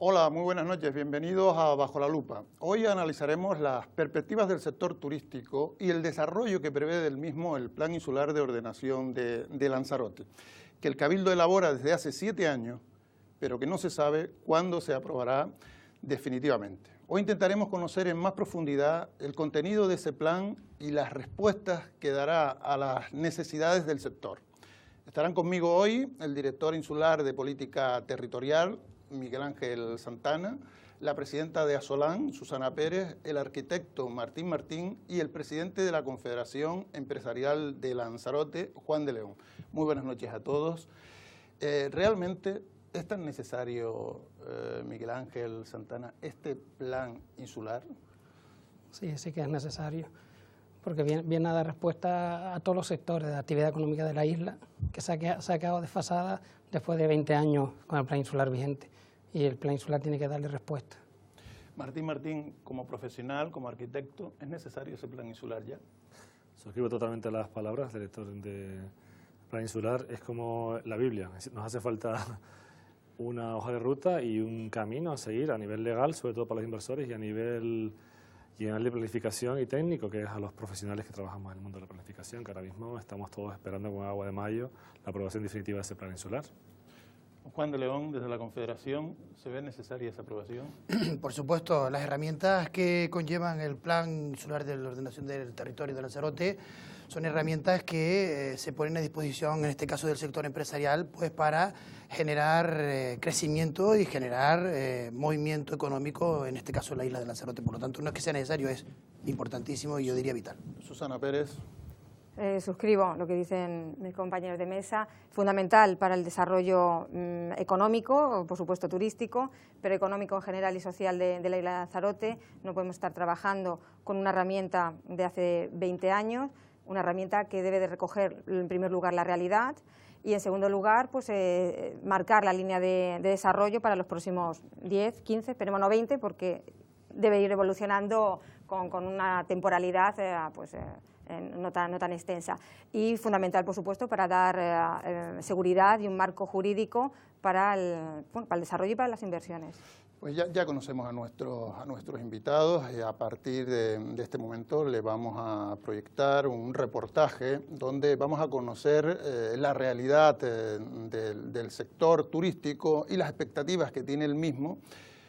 Hola, muy buenas noches, bienvenidos a Bajo la Lupa. Hoy analizaremos las perspectivas del sector turístico y el desarrollo que prevé del mismo el Plan Insular de Ordenación de Lanzarote, que el Cabildo elabora desde hace 7 años, pero que no se sabe cuándo se aprobará definitivamente. Hoy intentaremos conocer en más profundidad el contenido de ese plan y las respuestas que dará a las necesidades del sector. Estarán conmigo hoy el director insular de Política Territorial, Miguel Ángel Santana, la presidenta de Asolán, Susana Pérez, el arquitecto Martín Martín y el presidente de la Confederación Empresarial de Lanzarote, Juan de León. Muy buenas noches a todos. Realmente ¿es tan necesario, Miguel Ángel Santana, este plan insular? Sí, sí que es necesario, porque viene a dar respuesta a todos los sectores de la actividad económica de la isla, que se ha quedado desfasada después de 20 años con el plan insular vigente, y el plan insular tiene que darle respuesta. Martín Martín, como profesional, como arquitecto, ¿es necesario ese plan insular ya? Suscribo totalmente las palabras del director del plan insular. Es como la Biblia, nos hace falta una hoja de ruta y un camino a seguir a nivel legal, sobre todo para los inversores, y a nivel de planificación y técnico, que es a los profesionales que trabajamos en el mundo de la planificación, que ahora mismo estamos todos esperando con agua de mayo la aprobación definitiva de ese plan insular. Juan de León, desde la Confederación, ¿se ve necesaria esa aprobación? Por supuesto, las herramientas que conllevan el Plan Insular de la Ordenación del Territorio de Lanzarote son herramientas que se ponen a disposición, en este caso del sector empresarial, pues para generar crecimiento y generar movimiento económico, en este caso en la isla de Lanzarote. Por lo tanto, no es que sea necesario, es importantísimo y yo diría vital. Susana Pérez. Suscribo lo que dicen mis compañeros de mesa, fundamental para el desarrollo económico, por supuesto turístico, pero económico en general y social de la isla de Lanzarote. No podemos estar trabajando con una herramienta de hace 20 años, una herramienta que debe de recoger en primer lugar la realidad y en segundo lugar pues, marcar la línea de desarrollo para los próximos 10, 15, esperemos no 20, porque debe ir evolucionando con una temporalidad no tan extensa, y fundamental, por supuesto, para dar seguridad y un marco jurídico para el desarrollo y para las inversiones. Pues ya conocemos a nuestros invitados y a partir de este momento le vamos a proyectar un reportaje donde vamos a conocer la realidad del sector turístico y las expectativas que tiene el mismo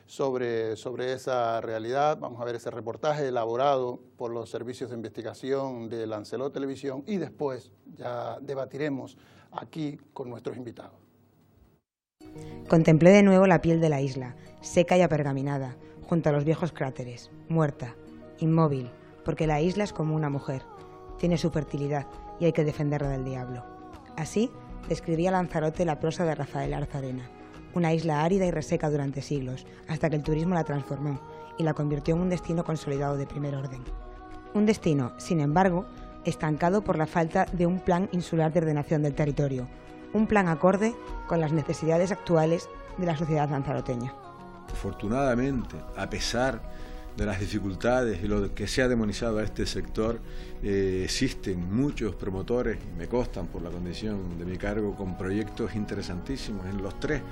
sobre esa realidad. Vamos a ver ese reportaje elaborado por los servicios de investigación de Lancelot Televisión y después ya debatiremos aquí con nuestros invitados. Contemplé de nuevo la piel de la isla, seca y apergaminada, junto a los viejos cráteres, muerta, inmóvil, porque la isla es como una mujer, tiene su fertilidad y hay que defenderla del diablo. Así describía Lanzarote la prosa de Rafael Arzarena, una isla árida y reseca durante siglos, hasta que el turismo la transformó y la convirtió en un destino consolidado de primer orden. Un destino, sin embargo, estancado por la falta de un plan insular de ordenación del territorio, un plan acorde con las necesidades actuales de la sociedad lanzaroteña. Afortunadamente, a pesar de las dificultades y lo que se ha demonizado a este sector, existen muchos promotores, y me constan por la condición de mi cargo, con proyectos interesantísimos en los 3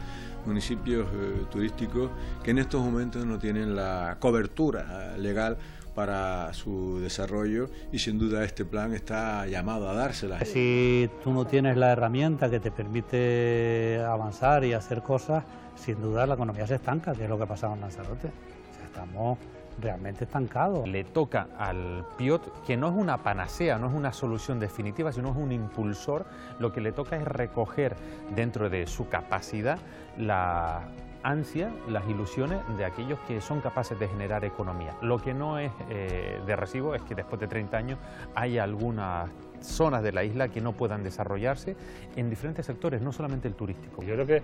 municipios turísticos que en estos momentos no tienen la cobertura legal para su desarrollo, y sin duda este plan está llamado a dársela. Si tú no tienes la herramienta que te permite avanzar y hacer cosas, sin duda la economía se estanca, que es lo que ha pasado en Lanzarote. O sea, estamos realmente estancado. Le toca al PIOT, que no es una panacea, no es una solución definitiva, sino es un impulsor. Lo que le toca es recoger dentro de su capacidad la ansia, las ilusiones de aquellos que son capaces de generar economía. Lo que no es de recibo es que después de 30 años hay algunas zonas de la isla que no puedan desarrollarse en diferentes sectores, no solamente el turístico. Yo creo que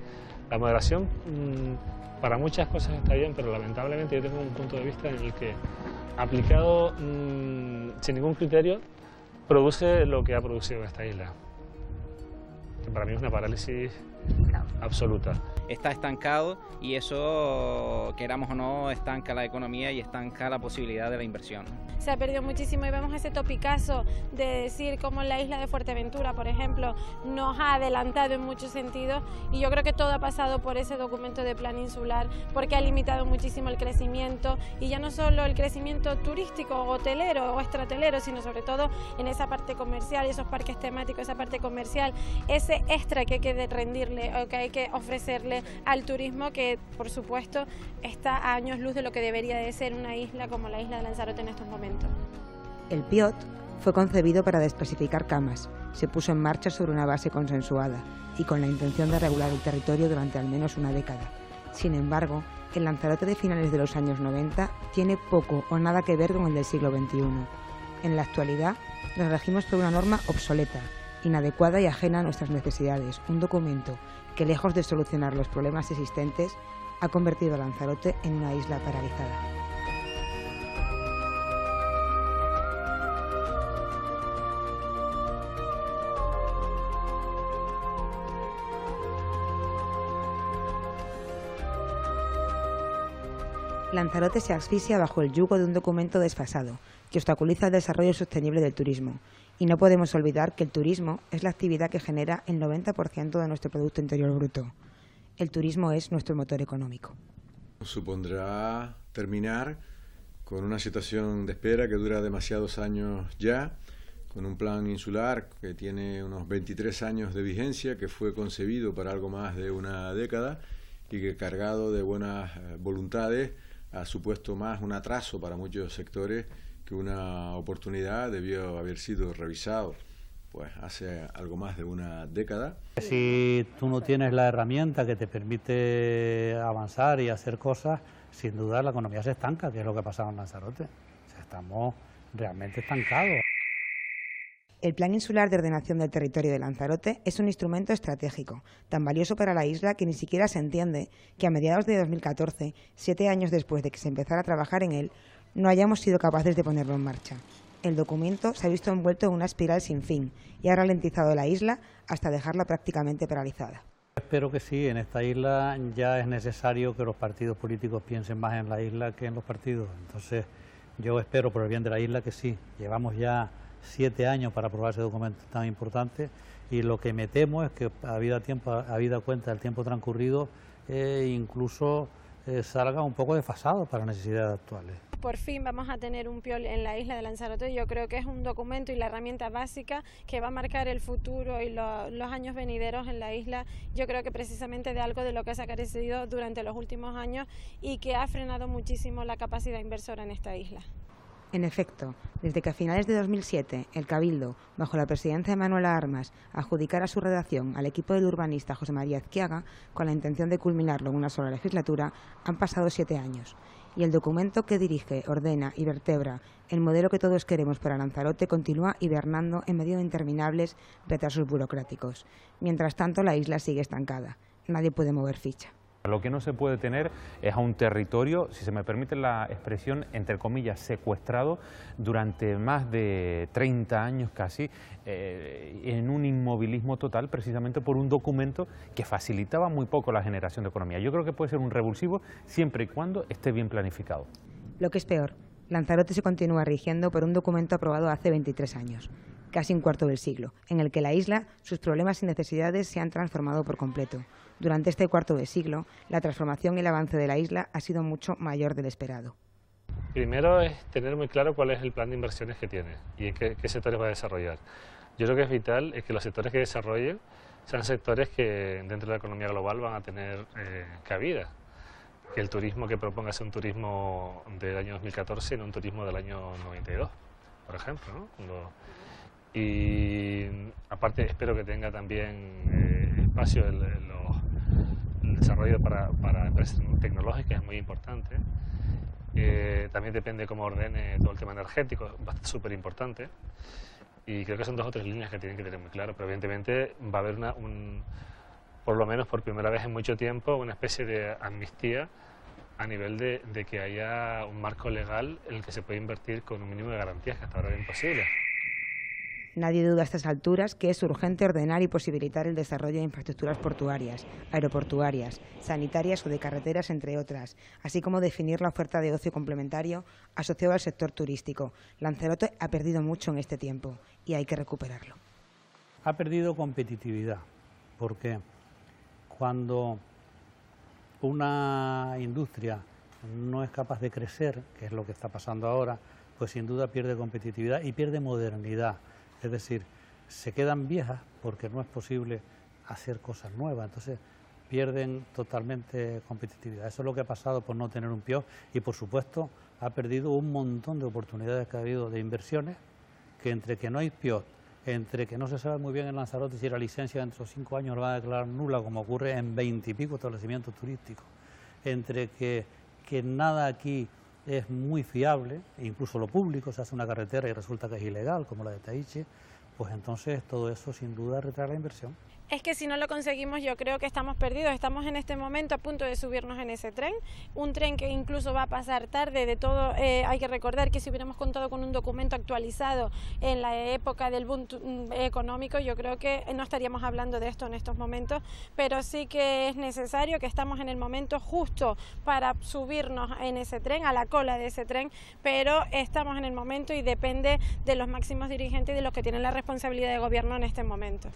la moderación para muchas cosas está bien, pero lamentablemente yo tengo un punto de vista en el que aplicado sin ningún criterio produce lo que ha producido esta isla, que para mí es una parálisis absoluta. está estancado y eso, queramos o no, estanca la economía y estanca la posibilidad de la inversión. Se ha perdido muchísimo y vemos ese topicazo de decir cómo la isla de Fuerteventura, por ejemplo, nos ha adelantado en muchos sentidos, y yo creo que todo ha pasado por ese documento de plan insular, porque ha limitado muchísimo el crecimiento, y ya no solo el crecimiento turístico, hotelero o extratelero, sino sobre todo en esa parte comercial, esos parques temáticos, esa parte comercial, ese extra que hay que rendirle o que hay que ofrecerle al turismo, que por supuesto está a años luz de lo que debería de ser una isla como la isla de Lanzarote en estos momentos. El PIOT fue concebido para desclasificar camas, se puso en marcha sobre una base consensuada y con la intención de regular el territorio durante al menos una década. Sin embargo, el Lanzarote de finales de los años 90 tiene poco o nada que ver con el del siglo XXI. En la actualidad, nos regimos por una norma obsoleta, inadecuada y ajena a nuestras necesidades, un documento que, lejos de solucionar los problemas existentes, ha convertido a Lanzarote en una isla paralizada. Lanzarote se asfixia bajo el yugo de un documento desfasado que obstaculiza el desarrollo sostenible del turismo. Y no podemos olvidar que el turismo es la actividad que genera el 90% de nuestro Producto Interior Bruto. El turismo es nuestro motor económico. Supondrá terminar con una situación de espera que dura demasiados años ya, con un plan insular que tiene unos 23 años de vigencia, que fue concebido para algo más de una década y que, cargado de buenas voluntades, ha supuesto más un atraso para muchos sectores que una oportunidad. Debió haber sido revisado pues hace algo más de una década. Si tú no tienes la herramienta que te permite avanzar y hacer cosas, sin duda la economía se estanca, que es lo que ha pasado en Lanzarote. O sea, estamos realmente estancados. El Plan Insular de Ordenación del Territorio de Lanzarote es un instrumento estratégico, tan valioso para la isla que ni siquiera se entiende que a mediados de 2014, 7 años después de que se empezara a trabajar en él, no hayamos sido capaces de ponerlo en marcha. El documento se ha visto envuelto en una espiral sin fin y ha ralentizado la isla hasta dejarla prácticamente paralizada. Espero que sí, en esta isla ya es necesario que los partidos políticos piensen más en la isla que en los partidos. Entonces, yo espero por el bien de la isla que sí. Llevamos ya 7 años para aprobar ese documento tan importante, y lo que me temo es que habida cuenta del tiempo transcurrido, incluso salga un poco desfasado para las necesidades actuales. Por fin vamos a tener un PIOT en la isla de Lanzarote. Yo creo que es un documento y la herramienta básica que va a marcar el futuro y los años venideros en la isla. Yo creo que precisamente de algo de lo que se ha carecido durante los últimos años y que ha frenado muchísimo la capacidad inversora en esta isla. En efecto, desde que a finales de 2007 el Cabildo, bajo la presidencia de Manuela Armas, adjudicara su redacción al equipo del urbanista José María Ezquiaga, con la intención de culminarlo en una sola legislatura, han pasado 7 años. Y el documento que dirige, ordena y vertebra el modelo que todos queremos para Lanzarote continúa hibernando en medio de interminables retrasos burocráticos. Mientras tanto, la isla sigue estancada. Nadie puede mover ficha. Lo que no se puede tener es a un territorio, si se me permite la expresión, entre comillas, secuestrado durante más de 30 años casi, en un inmovilismo total, precisamente por un documento que facilitaba muy poco la generación de economía. Yo creo que puede ser un revulsivo siempre y cuando esté bien planificado. Lo que es peor, Lanzarote se continúa rigiendo por un documento aprobado hace 23 años, casi un cuarto del siglo, en el que la isla, sus problemas y necesidades se han transformado por completo. Durante este cuarto de siglo, la transformación y el avance de la isla ha sido mucho mayor del esperado. Primero es tener muy claro cuál es el plan de inversiones que tiene y en qué sectores va a desarrollar. Yo creo que es vital que los sectores que desarrolle sean sectores que dentro de la economía global van a tener cabida. Que el turismo que proponga sea un turismo del año 2014 y no un turismo del año 92, por ejemplo, ¿no? Y aparte espero que tenga también espacio el desarrollo para empresas tecnológicas, es muy importante. También depende cómo ordene todo el tema energético, va a ser súper importante. Y creo que son 2 o 3 líneas que tienen que tener muy claro, pero evidentemente va a haber por lo menos por primera vez en mucho tiempo, una especie de amnistía a nivel de que haya un marco legal en el que se pueda invertir con un mínimo de garantías, que hasta ahora era imposible. Nadie duda a estas alturas que es urgente ordenar y posibilitar el desarrollo de infraestructuras portuarias, aeroportuarias, sanitarias o de carreteras, entre otras, así como definir la oferta de ocio complementario asociado al sector turístico. Lanzarote ha perdido mucho en este tiempo y hay que recuperarlo. Ha perdido competitividad, porque cuando una industria no es capaz de crecer, que es lo que está pasando ahora, pues sin duda pierde competitividad y pierde modernidad. Es decir, se quedan viejas porque no es posible hacer cosas nuevas, entonces pierden totalmente competitividad. Eso es lo que ha pasado por no tener un PIOT y, por supuesto, ha perdido un montón de oportunidades que ha habido de inversiones, que entre que no hay PIOT, entre que no se sabe muy bien en Lanzarote si la licencia dentro de 5 años la van a declarar nula, como ocurre en 20 y pico establecimientos turísticos, entre que nada aquí es muy fiable, incluso lo público, se hace una carretera y resulta que es ilegal, como la de Taiche, pues entonces todo eso sin duda retrae la inversión. Es que si no lo conseguimos yo creo que estamos perdidos, estamos en este momento a punto de subirnos en ese tren, un tren que incluso va a pasar tarde de todo. Hay que recordar que si hubiéramos contado con un documento actualizado en la época del boom económico, yo creo que no estaríamos hablando de esto en estos momentos, pero sí que es necesario, que estamos en el momento justo para subirnos en ese tren, a la cola de ese tren, pero estamos en el momento y depende de los máximos dirigentes y de los que tienen la responsabilidad de gobierno en este momento.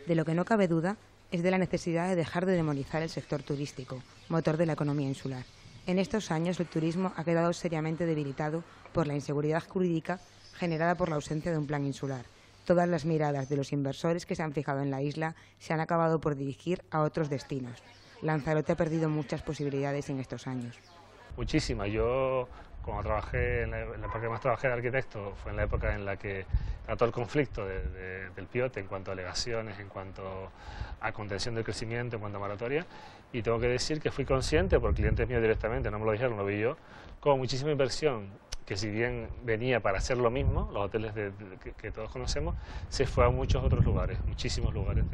De lo que no cabe duda es de la necesidad de dejar de demonizar el sector turístico, motor de la economía insular. En estos años el turismo ha quedado seriamente debilitado por la inseguridad jurídica generada por la ausencia de un plan insular. Todas las miradas de los inversores que se han fijado en la isla se han acabado por dirigir a otros destinos. Lanzarote ha perdido muchas posibilidades en estos años. Muchísimas. Yo, cuando trabajé, en la época que más trabajé de arquitecto, fue en la época en la que trató el conflicto del PIOT en cuanto a alegaciones, en cuanto a contención del crecimiento, en cuanto a moratoria, y tengo que decir que fui consciente, por clientes míos directamente, no me lo dijeron, lo vi yo, con muchísima inversión, que si bien venía para hacer lo mismo, los hoteles que todos conocemos, se fue a muchos otros lugares, muchísimos lugares,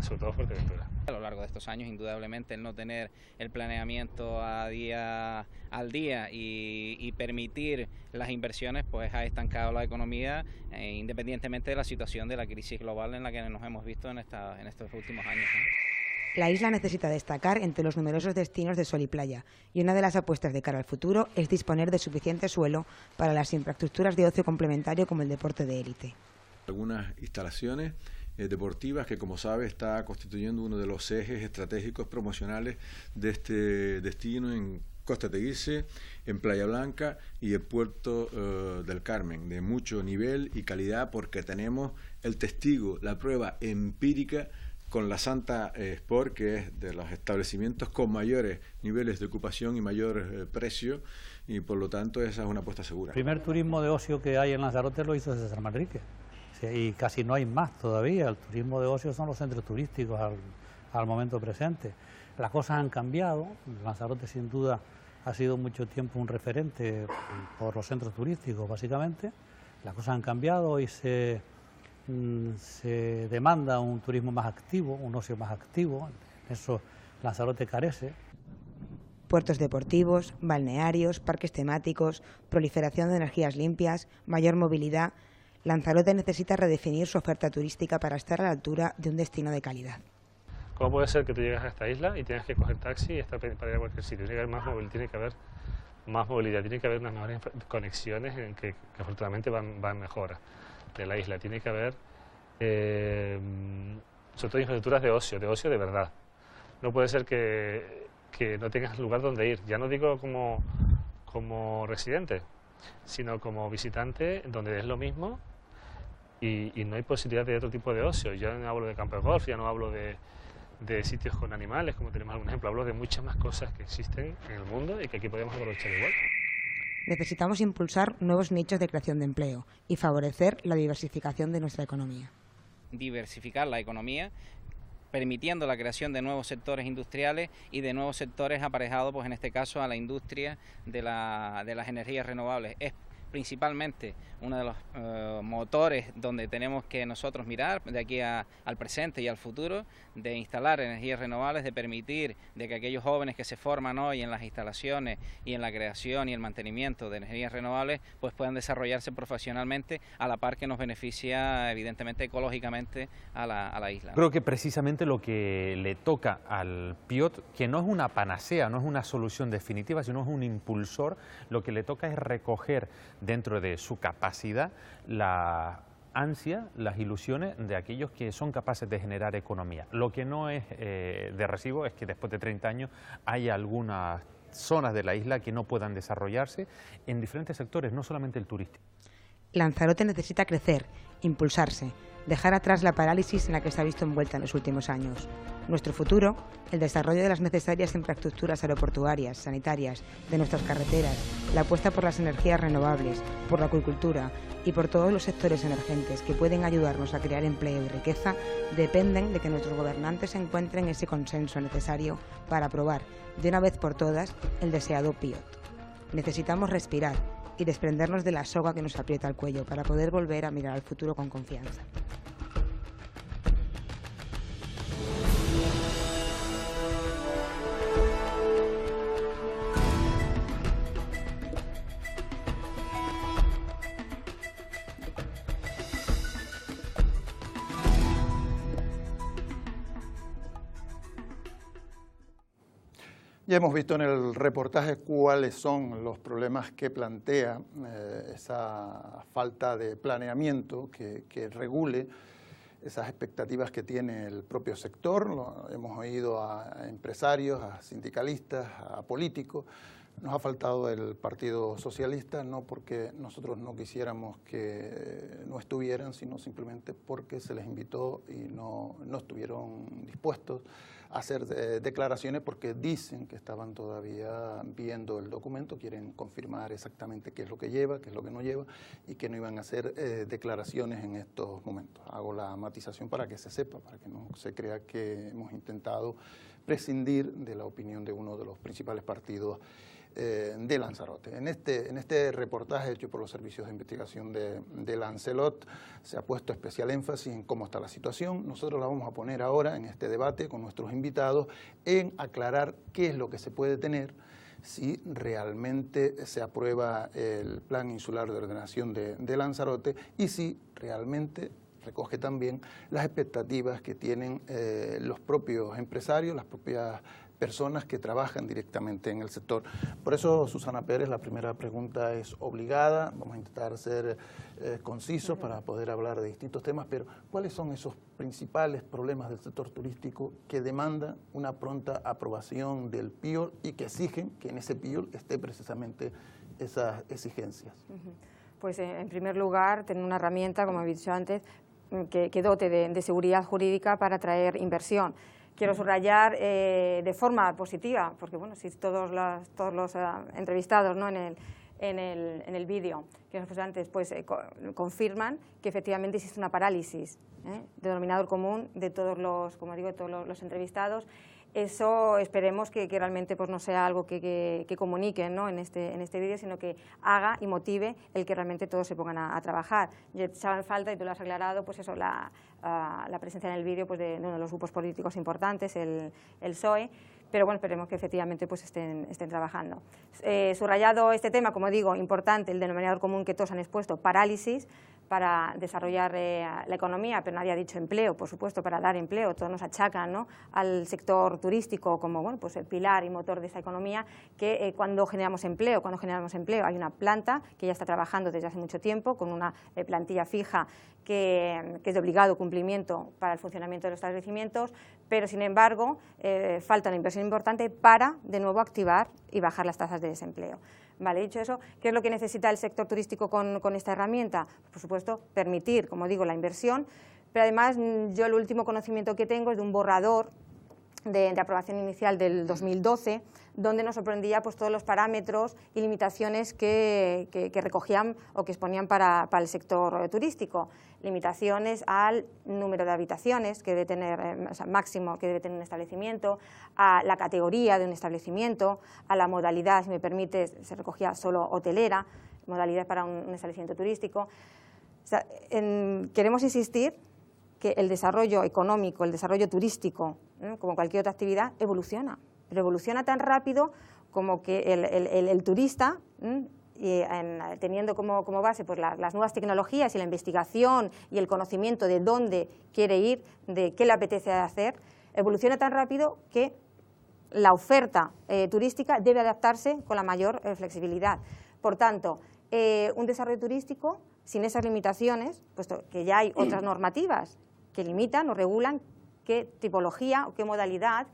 sobre todo Fuerteventura. A lo largo de estos años, indudablemente, el no tener el planeamiento al día y permitir las inversiones, pues ha estancado la economía, independientemente de la situación de la crisis global en la que nos hemos visto en estos últimos años, ¿no? La isla necesita destacar entre los numerosos destinos de sol y playa, y una de las apuestas de cara al futuro es disponer de suficiente suelo para las infraestructuras de ocio complementario como el deporte de élite. Algunas instalaciones deportivas que, como sabe, está constituyendo uno de los ejes estratégicos promocionales de este destino en Costa Teguise, en Playa Blanca y en Puerto del Carmen, de mucho nivel y calidad, porque tenemos el testigo, la prueba empírica con la Santa Sport, que es de los establecimientos con mayores niveles de ocupación y mayor precio, y por lo tanto esa es una apuesta segura. El primer turismo de ocio que hay en Lanzarote lo hizo César Manrique, y casi no hay más todavía. El turismo de ocio son los centros turísticos al momento presente. Las cosas han cambiado, Lanzarote sin duda ha sido mucho tiempo un referente por los centros turísticos básicamente. Las cosas han cambiado, hoy se demanda un turismo más activo, un ocio más activo, eso Lanzarote carece. Puertos deportivos, balnearios, parques temáticos, proliferación de energías limpias, mayor movilidad. Lanzarote necesita redefinir su oferta turística para estar a la altura de un destino de calidad. ¿Cómo puede ser que tú llegas a esta isla y tienes que coger taxi y estar para ir a cualquier sitio? Tiene que haber más movilidad, tiene que haber unas mejores conexiones en que afortunadamente van mejora de la isla. Tiene que haber, sobre todo, infraestructuras de ocio de verdad. No puede ser que no tengas lugar donde ir. Ya no digo como residente, sino como visitante, donde es lo mismo y no hay posibilidad de otro tipo de ocio. Ya no hablo de campo de golf, ya no hablo de sitios con animales, como tenemos algún ejemplo. Hablo de muchas más cosas que existen en el mundo y que aquí podemos aprovechar igual. Necesitamos impulsar nuevos nichos de creación de empleo y favorecer la diversificación de nuestra economía. Diversificar la economía, permitiendo la creación de nuevos sectores industriales y de nuevos sectores aparejados, pues en este caso, a la industria de las energías renovables. Es principalmente uno de los motores donde tenemos que nosotros mirar de aquí al presente y al futuro, de instalar energías renovables, de permitir de que aquellos jóvenes que se forman hoy en las instalaciones y en la creación y el mantenimiento de energías renovables pues puedan desarrollarse profesionalmente a la par que nos beneficia evidentemente ecológicamente a la isla. Creo que precisamente lo que le toca al PIOT, que no es una panacea, no es una solución definitiva, sino es un impulsor, lo que le toca es recoger dentro de su capacidad la ansia, las ilusiones de aquellos que son capaces de generar economía. Lo que no es de recibo es que después de 30 años hay algunas zonas de la isla que no puedan desarrollarse en diferentes sectores, no solamente el turístico. Lanzarote necesita crecer, impulsarse, dejar atrás la parálisis en la que se ha visto envuelta en los últimos años. Nuestro futuro, el desarrollo de las necesarias infraestructuras aeroportuarias, sanitarias, de nuestras carreteras, la apuesta por las energías renovables, por la acuicultura y por todos los sectores emergentes que pueden ayudarnos a crear empleo y riqueza, dependen de que nuestros gobernantes encuentren ese consenso necesario para aprobar, de una vez por todas, el deseado PIOT. Necesitamos respirar y desprendernos de la soga que nos aprieta el cuello para poder volver a mirar al futuro con confianza. Ya hemos visto en el reportaje cuáles son los problemas que plantea esa falta de planeamiento que regule esas expectativas que tiene el propio sector. Hemos oído a empresarios, a sindicalistas, a políticos. Nos ha faltado el Partido Socialista, no porque nosotros no quisiéramos que no estuvieran, sino simplemente porque se les invitó y no estuvieron dispuestos a hacer declaraciones porque dicen que estaban todavía viendo el documento, quieren confirmar exactamente qué es lo que lleva, qué es lo que no lleva y que no iban a hacer declaraciones en estos momentos. Hago la matización para que se sepa, para que no se crea que hemos intentado prescindir de la opinión de uno de los principales partidos de Lanzarote. En este reportaje hecho por los servicios de investigación de Lancelot se ha puesto especial énfasis en cómo está la situación. Nosotros la vamos a poner ahora en este debate con nuestros invitados en aclarar qué es lo que se puede tener si realmente se aprueba el Plan Insular de Ordenación de Lanzarote y si realmente recoge también las expectativas que tienen los propios empresarios, las propias personas que trabajan directamente en el sector. Por eso, Susana Pérez, la primera pregunta es obligada. Vamos a intentar ser concisos para poder hablar de distintos temas, pero ¿cuáles son esos principales problemas del sector turístico que demandan una pronta aprobación del PIOT y que exigen que en ese PIOT esté precisamente esas exigencias? Pues en primer lugar, tener una herramienta, como he dicho antes, que dote de seguridad jurídica para atraer inversión. Quiero subrayar de forma positiva, porque bueno, si todos los entrevistados, ¿no?, en el vídeo que nos puse antes, pues confirman que efectivamente existe una parálisis denominador común de todos los, como digo, de todos los entrevistados. Eso esperemos que realmente pues no sea algo que comuniquen, ¿no?, en este vídeo, sino que haga y motive el que realmente todos se pongan a trabajar. Yo echaba en falta, y tú lo has aclarado, pues eso, la presencia en el vídeo pues de uno de los grupos políticos importantes, el PSOE, pero bueno, esperemos que efectivamente pues estén trabajando. Subrayado este tema, como digo, importante, el denominador común que todos han expuesto, parálisis, para desarrollar la economía, pero nadie ha dicho empleo, por supuesto, para dar empleo. Todos nos achacan, ¿no?, al sector turístico como bueno, pues el pilar y motor de esta economía, que cuando generamos empleo, hay una planta que ya está trabajando desde hace mucho tiempo, con una plantilla fija que es de obligado cumplimiento para el funcionamiento de los establecimientos, pero sin embargo falta una inversión importante para de nuevo activar y bajar las tasas de desempleo. Vale, dicho eso, ¿qué es lo que necesita el sector turístico con esta herramienta? Por supuesto, permitir, como digo, la inversión, pero además yo el último conocimiento que tengo es de un borrador de aprobación inicial del 2012, donde nos sorprendía pues, todos los parámetros y limitaciones que recogían o que exponían para el sector turístico. Limitaciones al número de habitaciones que debe tener, o sea, máximo que debe tener un establecimiento, a la categoría de un establecimiento, a la modalidad, si me permite, se recogía solo hotelera, modalidad para un establecimiento turístico. O sea, queremos insistir que el desarrollo económico, el desarrollo turístico, como cualquier otra actividad, evoluciona, pero evoluciona tan rápido como que el turista, teniendo como base pues, las nuevas tecnologías y la investigación y el conocimiento de dónde quiere ir, de qué le apetece hacer, evoluciona tan rápido que la oferta turística debe adaptarse con la mayor flexibilidad. Por tanto, un desarrollo turístico sin esas limitaciones, puesto que ya hay otras normativas que limitan o regulan qué tipología o qué modalidad,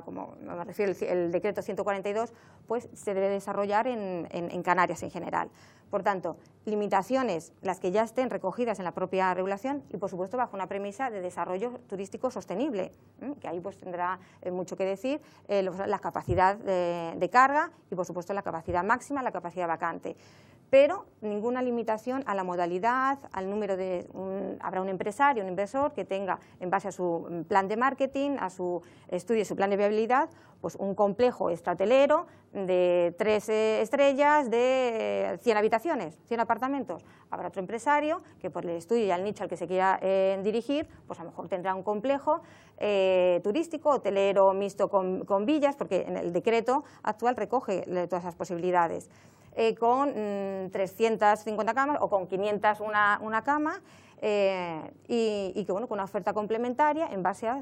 como me refiero el decreto 142, pues se debe desarrollar en Canarias en general. Por tanto, limitaciones, las que ya estén recogidas en la propia regulación y, por supuesto, bajo una premisa de desarrollo turístico sostenible, que ahí pues tendrá mucho que decir la capacidad de carga y, por supuesto, la capacidad máxima, la capacidad vacante. Pero ninguna limitación a la modalidad, al número de... habrá un empresario, un inversor que tenga, en base a su plan de marketing, a su estudio y su plan de viabilidad, pues un complejo extrahotelero de 3 estrellas de 100 habitaciones, 100 apartamentos. Habrá otro empresario que por el estudio y al nicho al que se quiera dirigir, pues a lo mejor tendrá un complejo turístico, hotelero, mixto con villas, porque en el decreto actual recoge todas esas posibilidades. Con 350 camas o con 500 una cama y que, bueno, con una oferta complementaria en base a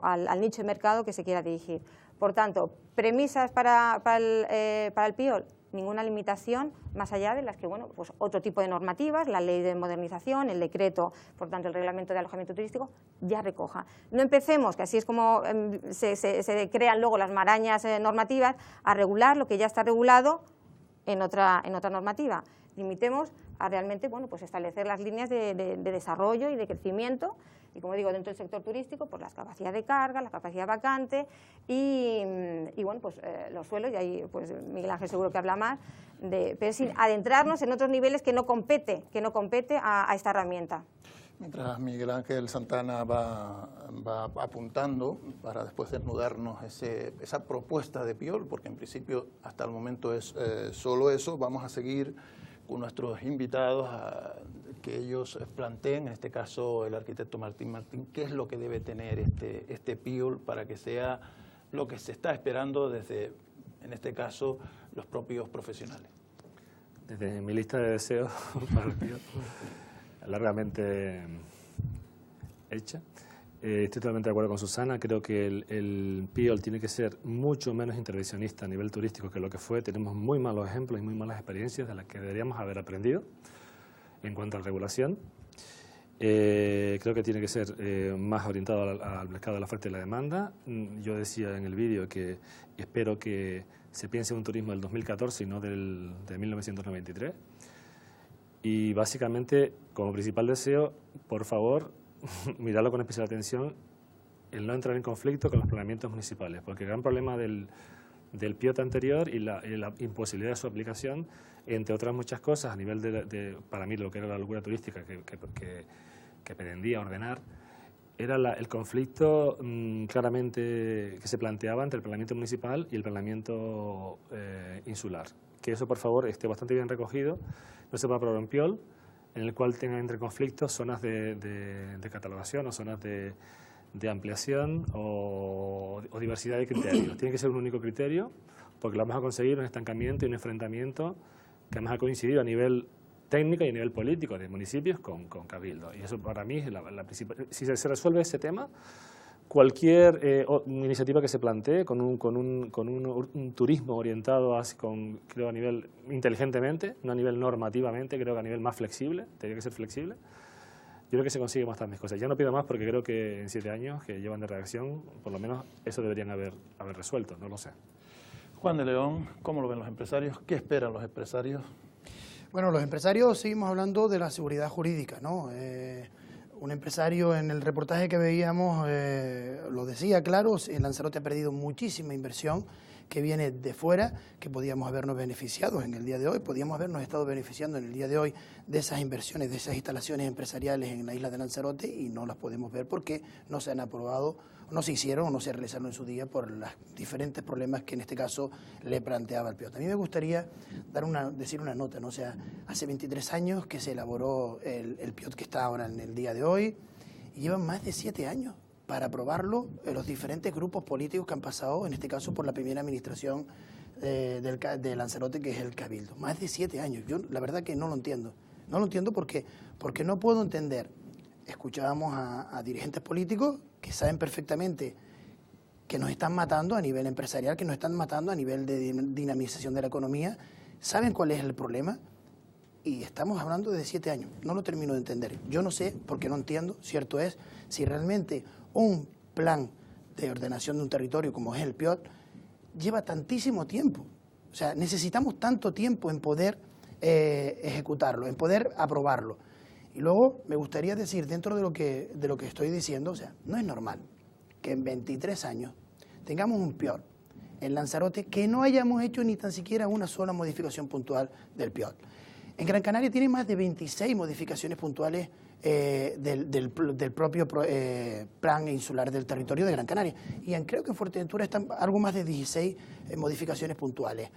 al nicho de mercado que se quiera dirigir. Por tanto, premisas para el PIOL, ninguna limitación más allá de las que, bueno, pues otro tipo de normativas, la ley de modernización, el decreto, por tanto el reglamento de alojamiento turístico, ya recoja. No empecemos, que así es como se crean luego las marañas normativas, a regular lo que ya está regulado en otra normativa. Limitemos a realmente, bueno, pues establecer las líneas de desarrollo y de crecimiento, y como digo, dentro del sector turístico, pues las capacidades de carga, la capacidad vacante y bueno, pues los suelos, y ahí pues Miguel Ángel seguro que habla más, pero sin adentrarnos en otros niveles que no compete a esta herramienta. Mientras Miguel Ángel Santana va apuntando para después desnudarnos esa propuesta de PIOL, porque en principio hasta el momento es solo eso, vamos a seguir con nuestros invitados a que ellos planteen, en este caso el arquitecto Martín Martín, qué es lo que debe tener este PIOL para que sea lo que se está esperando desde, en este caso, los propios profesionales. Desde mi lista de deseos para el PIOL, largamente hecha. Estoy totalmente de acuerdo con Susana, creo que el PIOL tiene que ser mucho menos intervencionista a nivel turístico que lo que fue. Tenemos muy malos ejemplos y muy malas experiencias de las que deberíamos haber aprendido en cuanto a regulación. Creo que tiene que ser más orientado al mercado de la oferta y la demanda. Yo decía en el vídeo que espero que se piense en un turismo del 2014 y no de 1993. Y básicamente, como principal deseo, por favor, mirarlo con especial atención, el no entrar en conflicto con los planeamientos municipales, porque el gran problema del PIOT anterior y la imposibilidad de su aplicación, entre otras muchas cosas, a nivel para mí, lo que era la locura turística que pretendía ordenar, era el conflicto claramente que se planteaba entre el planeamiento municipal y el planeamiento insular. Que eso, por favor, esté bastante bien recogido, no se puede aprobar un PIOL en el cual tengan entre conflictos zonas de catalogación o zonas de ampliación o diversidad de criterios. Tiene que ser un único criterio, porque lo vamos a conseguir un estancamiento y un enfrentamiento que además ha coincidido a nivel técnico y a nivel político de municipios con Cabildo. Y eso para mí es la principal. Si se resuelve ese tema, cualquier iniciativa que se plantee con un turismo orientado creo a nivel inteligentemente, no a nivel normativamente, creo que a nivel más flexible, tendría que ser flexible, yo creo que se consiguen bastantes cosas. Ya no pido más porque creo que en 7 años que llevan de redacción, por lo menos eso deberían haber resuelto, no lo sé. Juan de León, ¿cómo lo ven los empresarios? ¿Qué esperan los empresarios? Bueno, los empresarios seguimos hablando de la seguridad jurídica, ¿no? Un empresario, en el reportaje que veíamos, lo decía claro, Lanzarote ha perdido muchísima inversión que viene de fuera, que podíamos habernos beneficiado en el día de hoy, podíamos habernos estado beneficiando en el día de hoy de esas inversiones, de esas instalaciones empresariales en la isla de Lanzarote, y no las podemos ver porque no se han aprobado, no se hicieron o no se realizaron en su día por los diferentes problemas que en este caso le planteaba el PIOT. A mí me gustaría decir una nota, ¿no? O sea, hace 23 años que se elaboró el PIOT que está ahora en el día de hoy, y llevan más de 7 años para aprobarlo los diferentes grupos políticos que han pasado, en este caso por la primera administración de Lanzarote, que es el Cabildo. Más de 7 años. Yo la verdad que no lo entiendo. No lo entiendo porque no puedo entender. Escuchábamos a dirigentes políticos que saben perfectamente que nos están matando a nivel empresarial, que nos están matando a nivel de dinamización de la economía, saben cuál es el problema, y estamos hablando de 7 años. No lo termino de entender. Yo no sé, porque no entiendo, cierto es, si realmente un plan de ordenación de un territorio como es el PIOT lleva tantísimo tiempo. O sea, necesitamos tanto tiempo en poder ejecutarlo, en poder aprobarlo. Y luego me gustaría decir, dentro de lo que estoy diciendo, o sea, no es normal que en 23 años tengamos un PIOT en Lanzarote que no hayamos hecho ni tan siquiera una sola modificación puntual del PIOT. En Gran Canaria tiene más de 26 modificaciones puntuales del propio plan insular del territorio de Gran Canaria. Y creo que en Fuerteventura están algo más de 16 modificaciones puntuales.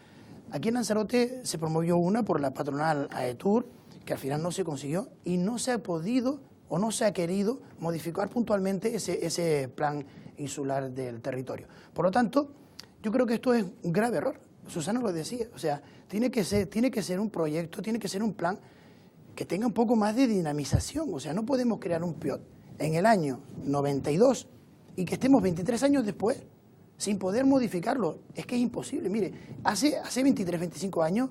Aquí en Lanzarote se promovió una por la patronal AETUR, que al final no se consiguió y no se ha podido o no se ha querido modificar puntualmente ese plan insular del territorio. Por lo tanto, yo creo que esto es un grave error. Susana lo decía, o sea, tiene que ser un proyecto, tiene que ser un plan que tenga un poco más de dinamización. O sea, no podemos crear un PIOT en el año 92 y que estemos 23 años después sin poder modificarlo. Es que es imposible. Mire, hace 23, 25 años,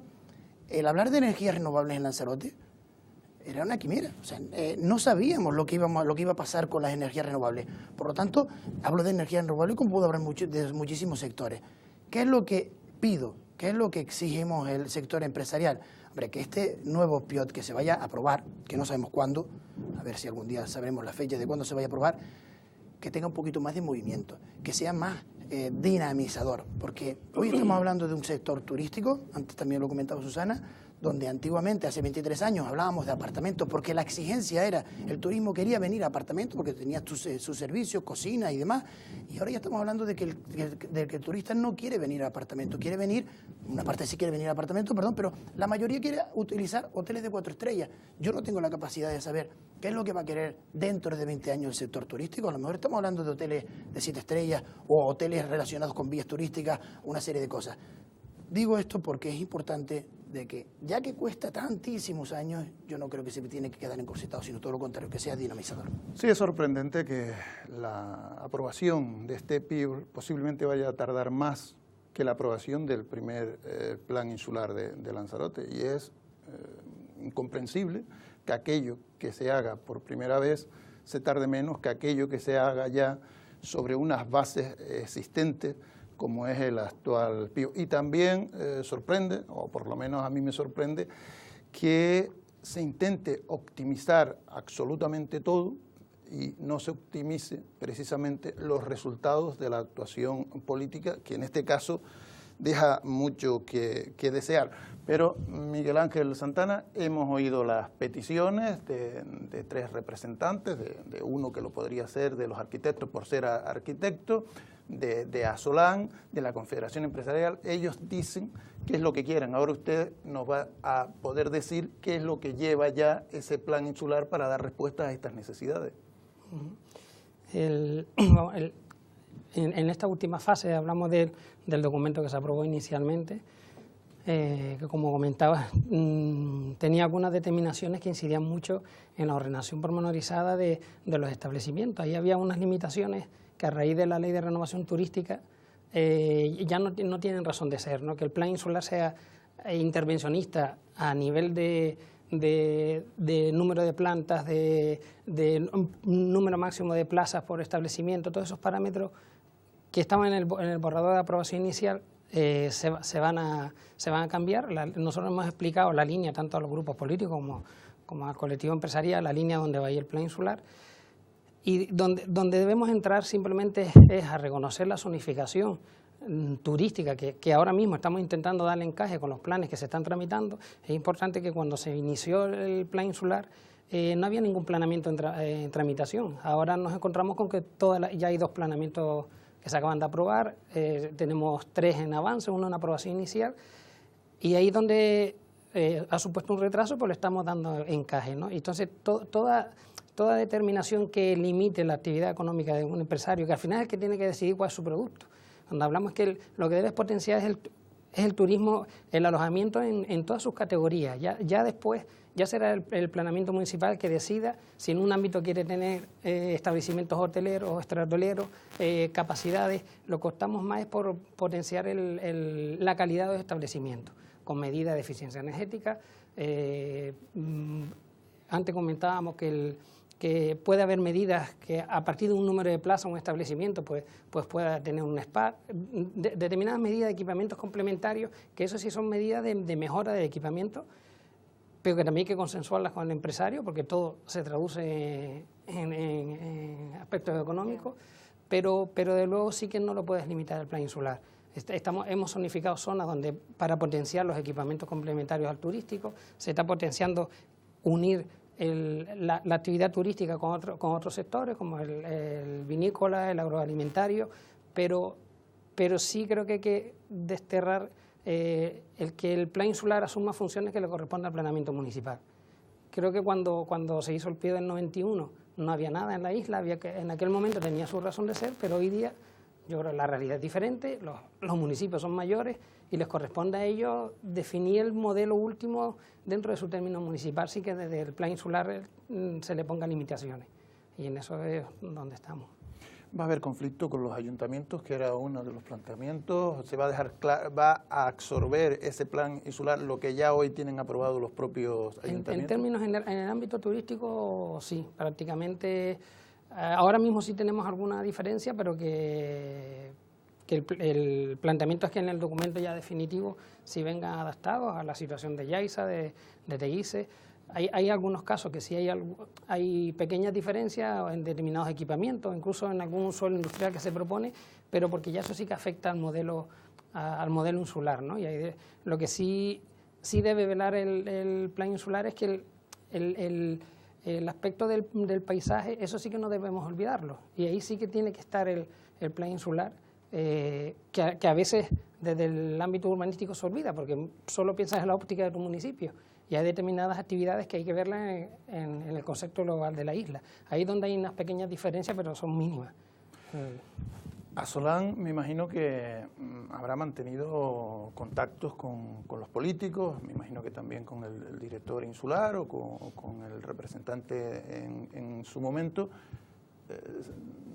el hablar de energías renovables en Lanzarote era una quimera. O sea, no sabíamos lo que iba a pasar con las energías renovables. Por lo tanto, hablo de energías renovables como puedo hablar de muchísimos sectores. ¿Qué es lo que pido? ¿Qué es lo que exigimos el sector empresarial? Hombre, que este nuevo PIOT que se vaya a aprobar, que no sabemos cuándo, a ver si algún día sabremos la fecha de cuándo se vaya a aprobar, que tenga un poquito más de movimiento, que sea más dinamizador, porque hoy estamos hablando de un sector turístico, antes también lo comentaba Susana, donde antiguamente, hace 23 años, hablábamos de apartamentos, porque la exigencia era, el turismo quería venir a apartamentos porque tenía sus servicios, cocina y demás, y ahora ya estamos hablando de que el turista no quiere venir a apartamentos, quiere venir, una parte sí quiere venir a apartamentos, perdón, pero la mayoría quiere utilizar hoteles de 4 estrellas. Yo no tengo la capacidad de saber qué es lo que va a querer dentro de 20 años el sector turístico. A lo mejor estamos hablando de hoteles de 7 estrellas o hoteles relacionados con vías turísticas, una serie de cosas. Digo esto porque es importante de que, ya que cuesta tantísimos años, yo no creo que se tiene que quedar encorsetado, sino todo lo contrario, que sea dinamizador. Sí, es sorprendente que la aprobación de este PIOT posiblemente vaya a tardar más que la aprobación del primer plan insular de Lanzarote, y es incomprensible que aquello que se haga por primera vez se tarde menos que aquello que se haga ya sobre unas bases existentes como es el actual PIOT. Y también sorprende, o por lo menos a mí me sorprende, que se intente optimizar absolutamente todo y no se optimice precisamente los resultados de la actuación política, que en este caso deja mucho que desear. Pero, Miguel Ángel Santana, hemos oído las peticiones de 3 representantes, de uno que lo podría ser de los arquitectos por ser arquitecto, de Asolán, de la Confederación Empresarial. Ellos dicen qué es lo que quieren. Ahora usted nos va a poder decir qué es lo que lleva ya ese plan insular para dar respuesta a estas necesidades. En esta última fase hablamos del documento que se aprobó inicialmente, que como comentaba tenía algunas determinaciones que incidían mucho en la ordenación pormenorizada de los establecimientos. Ahí había unas limitaciones que a raíz de la Ley de Renovación Turística ya no tienen razón de ser, ¿no? Que el plan insular sea intervencionista a nivel de número de plantas, de número máximo de plazas por establecimiento, todos esos parámetros que estaban en el borrador de aprobación inicial se van a cambiar. Nosotros hemos explicado la línea tanto a los grupos políticos como como al colectivo empresarial, la línea donde va a ir el plan insular. Y donde debemos entrar simplemente es a reconocer la zonificación turística que ahora mismo estamos intentando darle encaje con los planes que se están tramitando. Es importante que cuando se inició el plan insular no había ningún planeamiento en tramitación. Ahora nos encontramos con que ya hay 2 planeamientos que se acaban de aprobar, tenemos 3 en avance, uno en aprobación inicial, y ahí donde ha supuesto un retraso, pues le estamos dando encaje, ¿no? Entonces, toda determinación que limite la actividad económica de un empresario, que al final es el que tiene que decidir cuál es su producto. Cuando hablamos que lo que debes potenciar es el turismo, el alojamiento en todas sus categorías. Ya después, ya será el planeamiento municipal que decida si en un ámbito quiere tener establecimientos hoteleros o extrahoteleros, capacidades. Lo que optamos más es por potenciar la calidad de los establecimientos, con medidas de eficiencia energética. Antes comentábamos que puede haber medidas que a partir de un número de plazas un establecimiento pues pueda tener un spa, determinadas medidas de equipamientos complementarios, que eso sí son medidas de mejora de equipamiento, pero que también hay que consensuarlas con el empresario, porque todo se traduce en aspectos económicos, pero de luego sí que no lo puedes limitar el plan insular. Hemos zonificado zonas donde para potenciar los equipamientos complementarios al turístico, se está potenciando unir la actividad turística con otros sectores, como el vinícola, el agroalimentario, pero sí creo que hay que desterrar el que el plan insular asuma funciones que le corresponden al planeamiento municipal. Creo que cuando se hizo el PIO del 91 no había nada en la isla, en aquel momento tenía su razón de ser, pero hoy día yo creo que la realidad es diferente, los municipios son mayores y les corresponde a ellos definir el modelo último dentro de su término municipal, sí que desde el plan insular se le pongan limitaciones, y en eso es donde estamos. ¿Va a haber conflicto con los ayuntamientos, que era uno de los planteamientos? ¿Se va a dejar va a absorber ese plan insular lo que ya hoy tienen aprobado los propios ayuntamientos? En términos, en el ámbito turístico, sí, prácticamente. Ahora mismo sí tenemos alguna diferencia, pero que el planteamiento es que en el documento ya definitivo sí vengan adaptados a la situación de Yaiza, de Teguise. Hay algunos casos que sí hay pequeñas diferencias en determinados equipamientos, incluso en algún suelo industrial que se propone, pero porque ya eso sí que afecta al modelo insular, ¿no? Y lo que sí debe velar el plan insular es que el aspecto del paisaje, eso sí que no debemos olvidarlo, y ahí sí que tiene que estar el plan insular, que a veces desde el ámbito urbanístico se olvida, porque solo piensas en la óptica de tu municipio, y hay determinadas actividades que hay que verlas en el concepto global de la isla. Ahí es donde hay unas pequeñas diferencias, pero son mínimas. Asolán, me imagino que habrá mantenido contactos con los políticos, me imagino que también con el director insular o con el representante en su momento.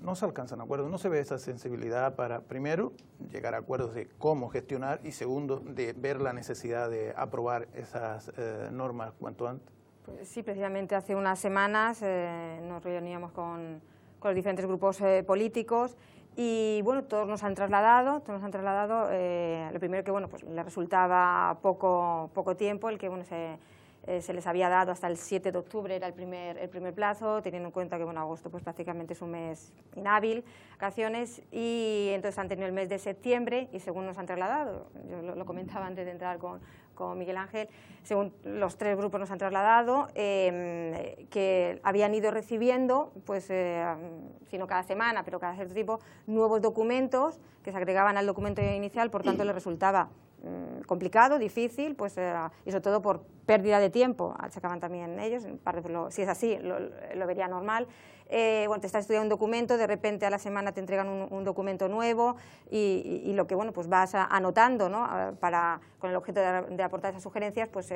No se alcanzan acuerdos, no se ve esa sensibilidad para, primero, llegar a acuerdos de cómo gestionar y, segundo, de ver la necesidad de aprobar esas normas cuanto antes. Pues sí, precisamente hace unas semanas nos reuníamos con los diferentes grupos políticos y, bueno, todos nos han trasladado lo primero que, bueno, pues le resultaba poco tiempo, el que, bueno, se les había dado hasta el 7 de octubre, era el primer plazo, teniendo en cuenta que, bueno, agosto pues prácticamente es un mes inhábil, vacaciones, y entonces han tenido el mes de septiembre y según nos han trasladado, yo lo comentaba antes de entrar con Miguel Ángel, según los 3 grupos nos han trasladado, que habían ido recibiendo, pues, si no cada semana, pero cada cierto tiempo, nuevos documentos que se agregaban al documento inicial, por tanto les resultaba complicado, difícil, pues, y sobre todo por pérdida de tiempo, achacaban también ellos, si es así, lo vería normal. Bueno, te estás estudiando un documento, de repente a la semana te entregan un documento nuevo y lo que, bueno, pues vas anotando, ¿no? Con el objeto de aportar esas sugerencias, pues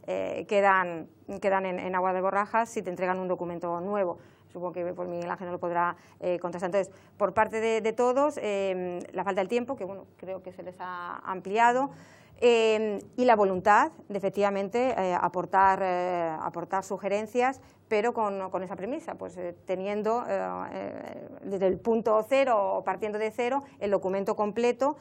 quedan en agua de borrajas si te entregan un documento nuevo. Supongo que por Miguel Ángel no lo podrá contrastar. Entonces, por parte de todos, la falta del tiempo, que, bueno, creo que se les ha ampliado, y la voluntad de efectivamente aportar sugerencias, pero con esa premisa, pues teniendo desde el punto cero o partiendo de cero el documento completo,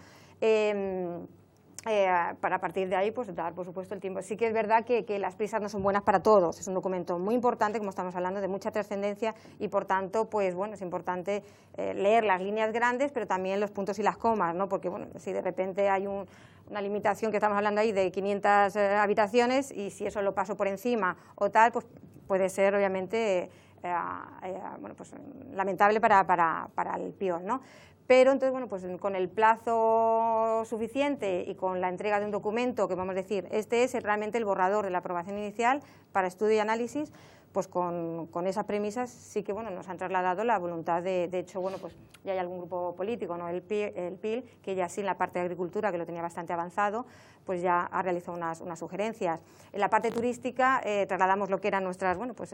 para partir de ahí pues dar, por supuesto, el tiempo. Sí que es verdad que las prisas no son buenas para todos, es un documento muy importante, como estamos hablando, de mucha trascendencia y por tanto, pues bueno, es importante leer las líneas grandes, pero también los puntos y las comas, ¿no? Porque bueno, si de repente hay una limitación que estamos hablando ahí de 500 habitaciones y si eso lo paso por encima o tal, pues puede ser obviamente bueno, pues, lamentable para el PIOL, ¿no? Pero entonces, bueno, pues con el plazo suficiente y con la entrega de un documento que vamos a decir, este es realmente el borrador de la aprobación inicial para estudio y análisis, pues con esas premisas sí que bueno, nos han trasladado la voluntad de hecho, bueno, pues ya hay algún grupo político, ¿no? el PIL, que ya sí en la parte de agricultura, que lo tenía bastante avanzado, pues ya ha realizado unas sugerencias. En la parte turística trasladamos lo que eran nuestras, bueno, pues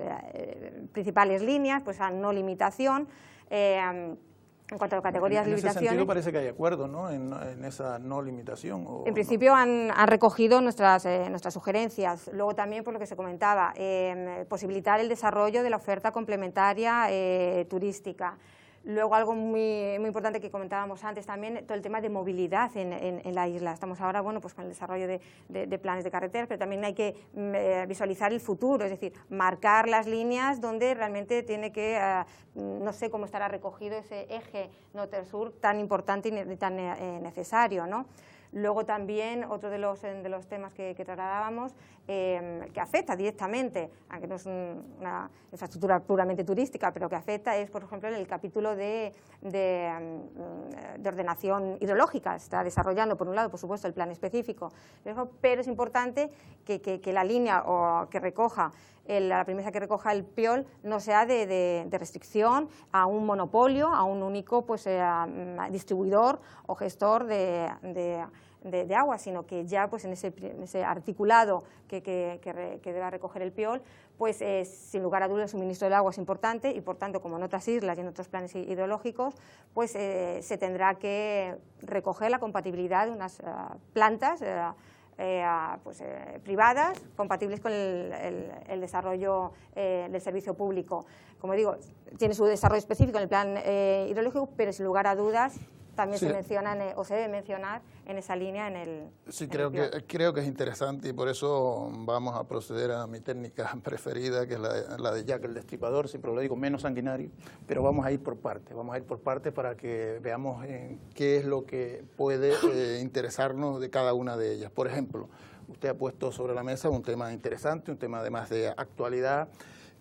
principales líneas, pues a no limitación, en cuanto a categorías, limitaciones. En ese sentido parece que hay acuerdo, ¿no? En esa no limitación. En principio han recogido nuestras sugerencias. Luego también, por lo que se comentaba, posibilitar el desarrollo de la oferta complementaria turística. Luego algo muy importante que comentábamos antes también, todo el tema de movilidad en la isla. Estamos ahora, bueno, pues con el desarrollo de planes de carreteras, pero también hay que visualizar el futuro, es decir, marcar las líneas donde realmente tiene que, no sé cómo estará recogido ese eje norte-sur tan importante y tan necesario, ¿no? Luego también otro de los temas que trasladábamos, que afecta directamente, aunque no es una infraestructura puramente turística, pero que afecta es, por ejemplo, en el capítulo de ordenación hidrológica. Está desarrollando, por un lado, por supuesto, el plan específico, pero es importante que la línea o que recoja la premisa que recoja el PIOL no sea de restricción a un monopolio, a un único pues, distribuidor o gestor de agua, sino que ya pues, en ese articulado que deba recoger el PIOL, pues sin lugar a dudas el suministro del agua es importante y por tanto, como en otras islas y en otros planes hidrológicos, pues se tendrá que recoger la compatibilidad de unas plantas privadas, compatibles con el desarrollo del servicio público. Como digo, tiene su desarrollo específico en el plan hidrológico, pero sin lugar a dudas también se mencionan o se debe mencionar en esa línea en el... Sí, creo que es interesante y por eso vamos a proceder a mi técnica preferida, que es la de Jack el Destripador, siempre lo digo, menos sanguinario, pero vamos a ir por partes para que veamos qué es lo que puede interesarnos de cada una de ellas. Por ejemplo, usted ha puesto sobre la mesa un tema interesante, un tema además de actualidad,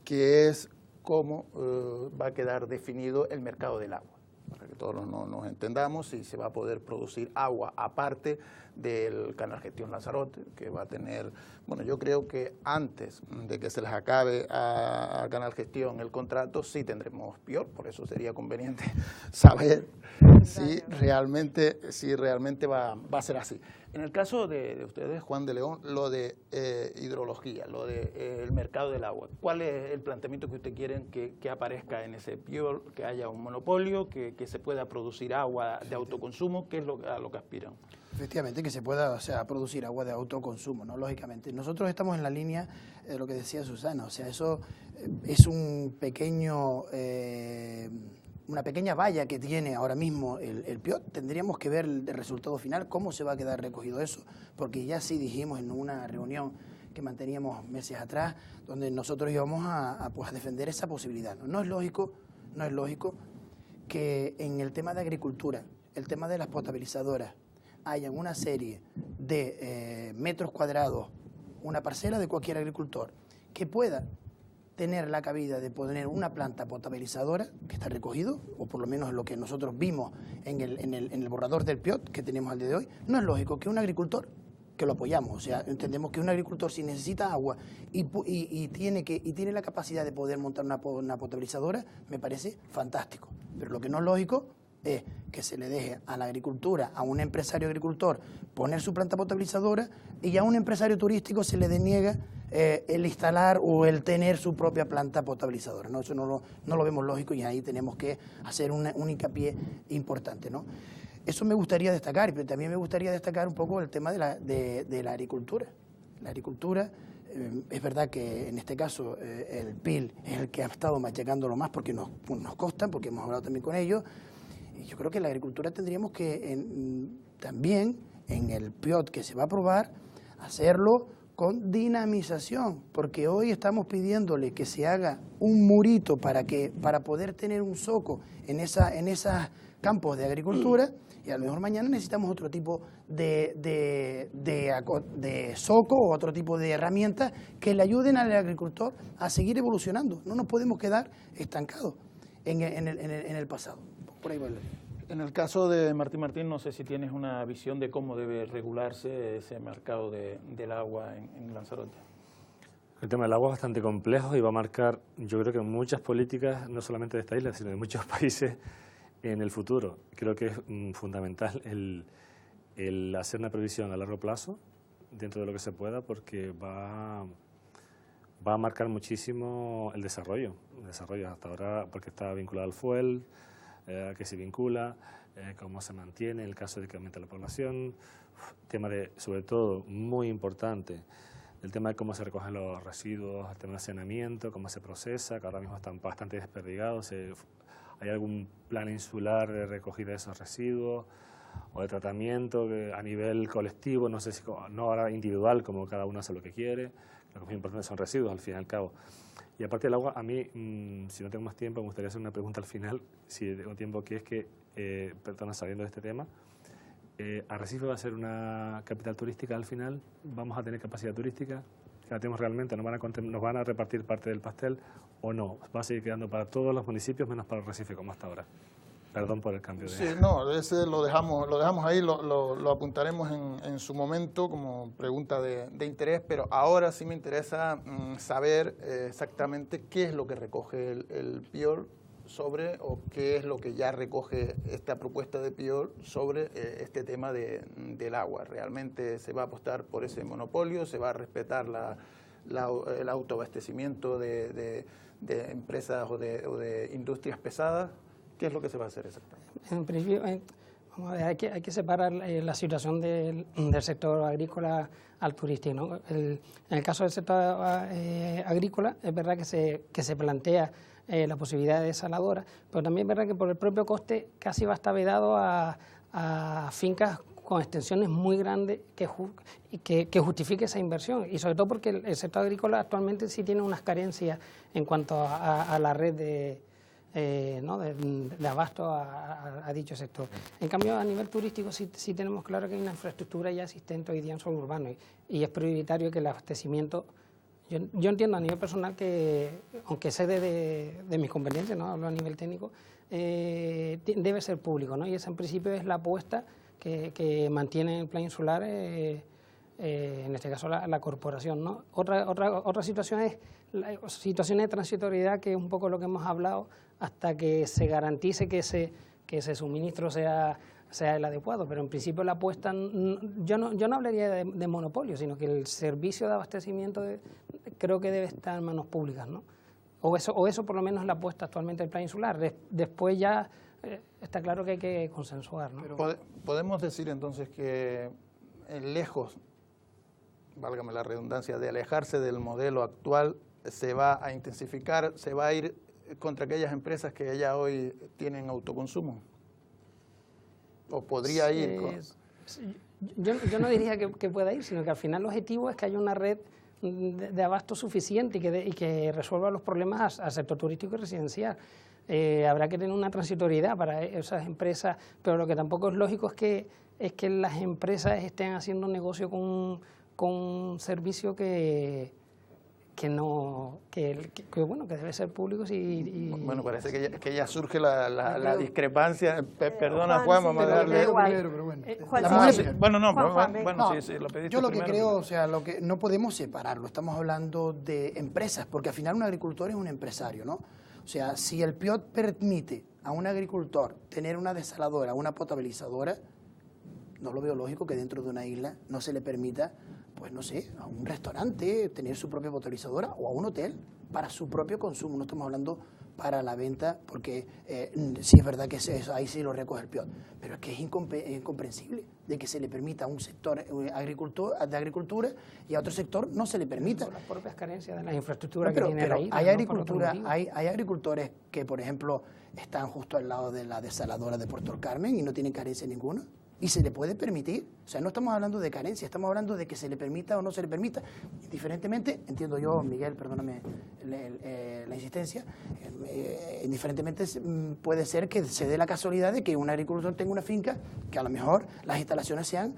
que es cómo va a quedar definido el mercado del agua. Para que todos nos entendamos, si se va a poder producir agua aparte del Canal Gestión Lanzarote, que va a tener, bueno, yo creo que antes de que se les acabe a Canal Gestión el contrato, sí tendremos PIOL, por eso sería conveniente saber si realmente va a ser así. En el caso de ustedes, Juan de León, lo de hidrología, lo de el mercado del agua, ¿cuál es el planteamiento que ustedes quieren que aparezca en ese PIOL, que haya un monopolio, que se pueda producir agua de autoconsumo? ¿Qué es a lo que aspiran? Efectivamente, que se pueda producir agua de autoconsumo, ¿no? Lógicamente. Nosotros estamos en la línea de lo que decía Susana, o sea, eso es un pequeño... una pequeña valla que tiene ahora mismo el PIOT. Tendríamos que ver el resultado final, cómo se va a quedar recogido eso, porque ya sí dijimos en una reunión que manteníamos meses atrás, donde nosotros íbamos a defender esa posibilidad. No es lógico que en el tema de agricultura, el tema de las potabilizadoras, hayan una serie de metros cuadrados, una parcela de cualquier agricultor, que pueda tener la cabida de poner una planta potabilizadora, que está recogido, o por lo menos lo que nosotros vimos en el borrador del PIOT que tenemos al día de hoy. No es lógico que un agricultor, que lo apoyamos, o sea, entendemos que un agricultor si necesita agua y tiene la capacidad de poder montar una potabilizadora, me parece fantástico. Pero lo que no es lógico es que se le deje a la agricultura, a un empresario agricultor, poner su planta potabilizadora y a un empresario turístico se le deniega el instalar o el tener su propia planta potabilizadora, ¿no? Eso no lo vemos lógico y ahí tenemos que hacer un hincapié importante, ¿no? Eso me gustaría destacar, pero también me gustaría destacar un poco el tema de la agricultura. La agricultura, es verdad que en este caso el PIL es el que ha estado machacándolo más porque nos consta, porque hemos hablado también con ellos. Y yo creo que la agricultura tendríamos que también en el PIOT que se va a aprobar, hacerlo con dinamización, porque hoy estamos pidiéndole que se haga un murito para poder tener un zoco en esos campos de agricultura, y a lo mejor mañana necesitamos otro tipo de zoco o otro tipo de herramientas que le ayuden al agricultor a seguir evolucionando. No nos podemos quedar estancados en el pasado. Por ahí va. En el caso de Martín, no sé si tienes una visión de cómo debe regularse ese mercado del agua en Lanzarote. El tema del agua es bastante complejo y va a marcar, yo creo que muchas políticas, no solamente de esta isla, sino de muchos países en el futuro. Creo que es fundamental el hacer una previsión a largo plazo, dentro de lo que se pueda, porque va a marcar muchísimo el desarrollo hasta ahora, porque está vinculado al fuel, a qué se vincula, cómo se mantiene, el caso de que aumente la población, tema de, sobre todo, muy importante, el tema de cómo se recogen los residuos, el tema de saneamiento, cómo se procesa, que ahora mismo están bastante desperdigados, hay algún plan insular de recogida de esos residuos o de tratamiento a nivel colectivo, no sé si no ahora individual, como cada uno hace lo que quiere. Lo que es muy importante son residuos, al fin y al cabo. Y aparte del agua, a mí, si no tengo más tiempo, me gustaría hacer una pregunta al final, si tengo tiempo, que es que, perdona, saliendo de este tema, ¿Arrecife va a ser una capital turística al final? ¿Vamos a tener capacidad turística? ¿La tenemos realmente? ¿Nos van a repartir parte del pastel o no? ¿Va a seguir quedando para todos los municipios menos para Arrecife como hasta ahora? Perdón por el cambio de... Sí, no, ese lo dejamos ahí, lo apuntaremos en su momento como pregunta de interés, pero ahora sí me interesa saber exactamente qué es lo que recoge el PIOL sobre, o qué es lo que ya recoge esta propuesta de PIOL sobre este tema del agua. ¿Realmente se va a apostar por ese monopolio? ¿Se va a respetar el autoabastecimiento de empresas o de industrias pesadas? ¿Qué es lo que se va a hacer exactamente? En principio, vamos a ver, hay que separar la situación del sector agrícola al turístico, ¿no? En el caso del sector agrícola, es verdad que se plantea la posibilidad de desaladora, pero también es verdad que por el propio coste casi va a estar vedado a fincas con extensiones muy grandes que justifique esa inversión, y sobre todo porque el sector agrícola actualmente sí tiene unas carencias en cuanto a la red de abasto a dicho sector. En cambio, a nivel turístico sí tenemos claro que hay una infraestructura ya existente hoy día en suelo urbano, y es prioritario que el abastecimiento... Yo entiendo a nivel personal que, aunque sé de mis competencias, ¿no? Hablo a nivel técnico, debe ser público, ¿no? Y esa en principio es la apuesta que mantiene el plan insular, en este caso la corporación, ¿no? Otra situación es situaciones de transitoriedad, que es un poco lo que hemos hablado, hasta que se garantice que ese suministro sea el adecuado, pero en principio la apuesta, yo no hablaría de monopolio, sino que el servicio de abastecimiento creo que debe estar en manos públicas, ¿no? O eso por lo menos es la apuesta actualmente del plan insular. Después ya está claro que hay que consensuar, ¿no? Podemos decir entonces que lejos, válgame la redundancia, de alejarse del modelo actual, se va a intensificar, se va a ir contra aquellas empresas que ya hoy tienen autoconsumo. ¿O podría ir? Yo no diría que pueda ir, sino que al final el objetivo es que haya una red de abasto suficiente y que resuelva los problemas al sector turístico y residencial. Habrá que tener una transitoriedad para esas empresas, pero lo que tampoco es lógico es que las empresas estén haciendo negocio con un servicio que debe ser público. Bueno, parece que ya surge la discrepancia. Perdona, Juan, vamos a darle... Yo lo que creo, o sea, lo que no podemos separarlo, estamos hablando de empresas, porque al final un agricultor es un empresario, ¿no? O sea, si el PIOT permite a un agricultor tener una desaladora, una potabilizadora, no lo veo lógico que dentro de una isla no se le permita, pues no sé, a un restaurante tener su propia potabilizadora, o a un hotel para su propio consumo. No estamos hablando para la venta, porque sí es verdad que eso, ahí sí lo recoge el PIOT, pero es que es incomprensible de que se le permita a un sector de agricultura y a otro sector no se le permita. Por las propias carencias de la infraestructura que tiene la isla. Hay agricultores que, por ejemplo, están justo al lado de la desaladora de Puerto del Carmen y no tienen carencia ninguna. y se le puede permitir. O sea, no estamos hablando de carencia, estamos hablando de que se le permita o no se le permita. Indiferentemente, entiendo yo, Miguel, perdóname la insistencia, indiferentemente puede ser que se dé la casualidad de que un agricultor tenga una finca que a lo mejor las instalaciones sean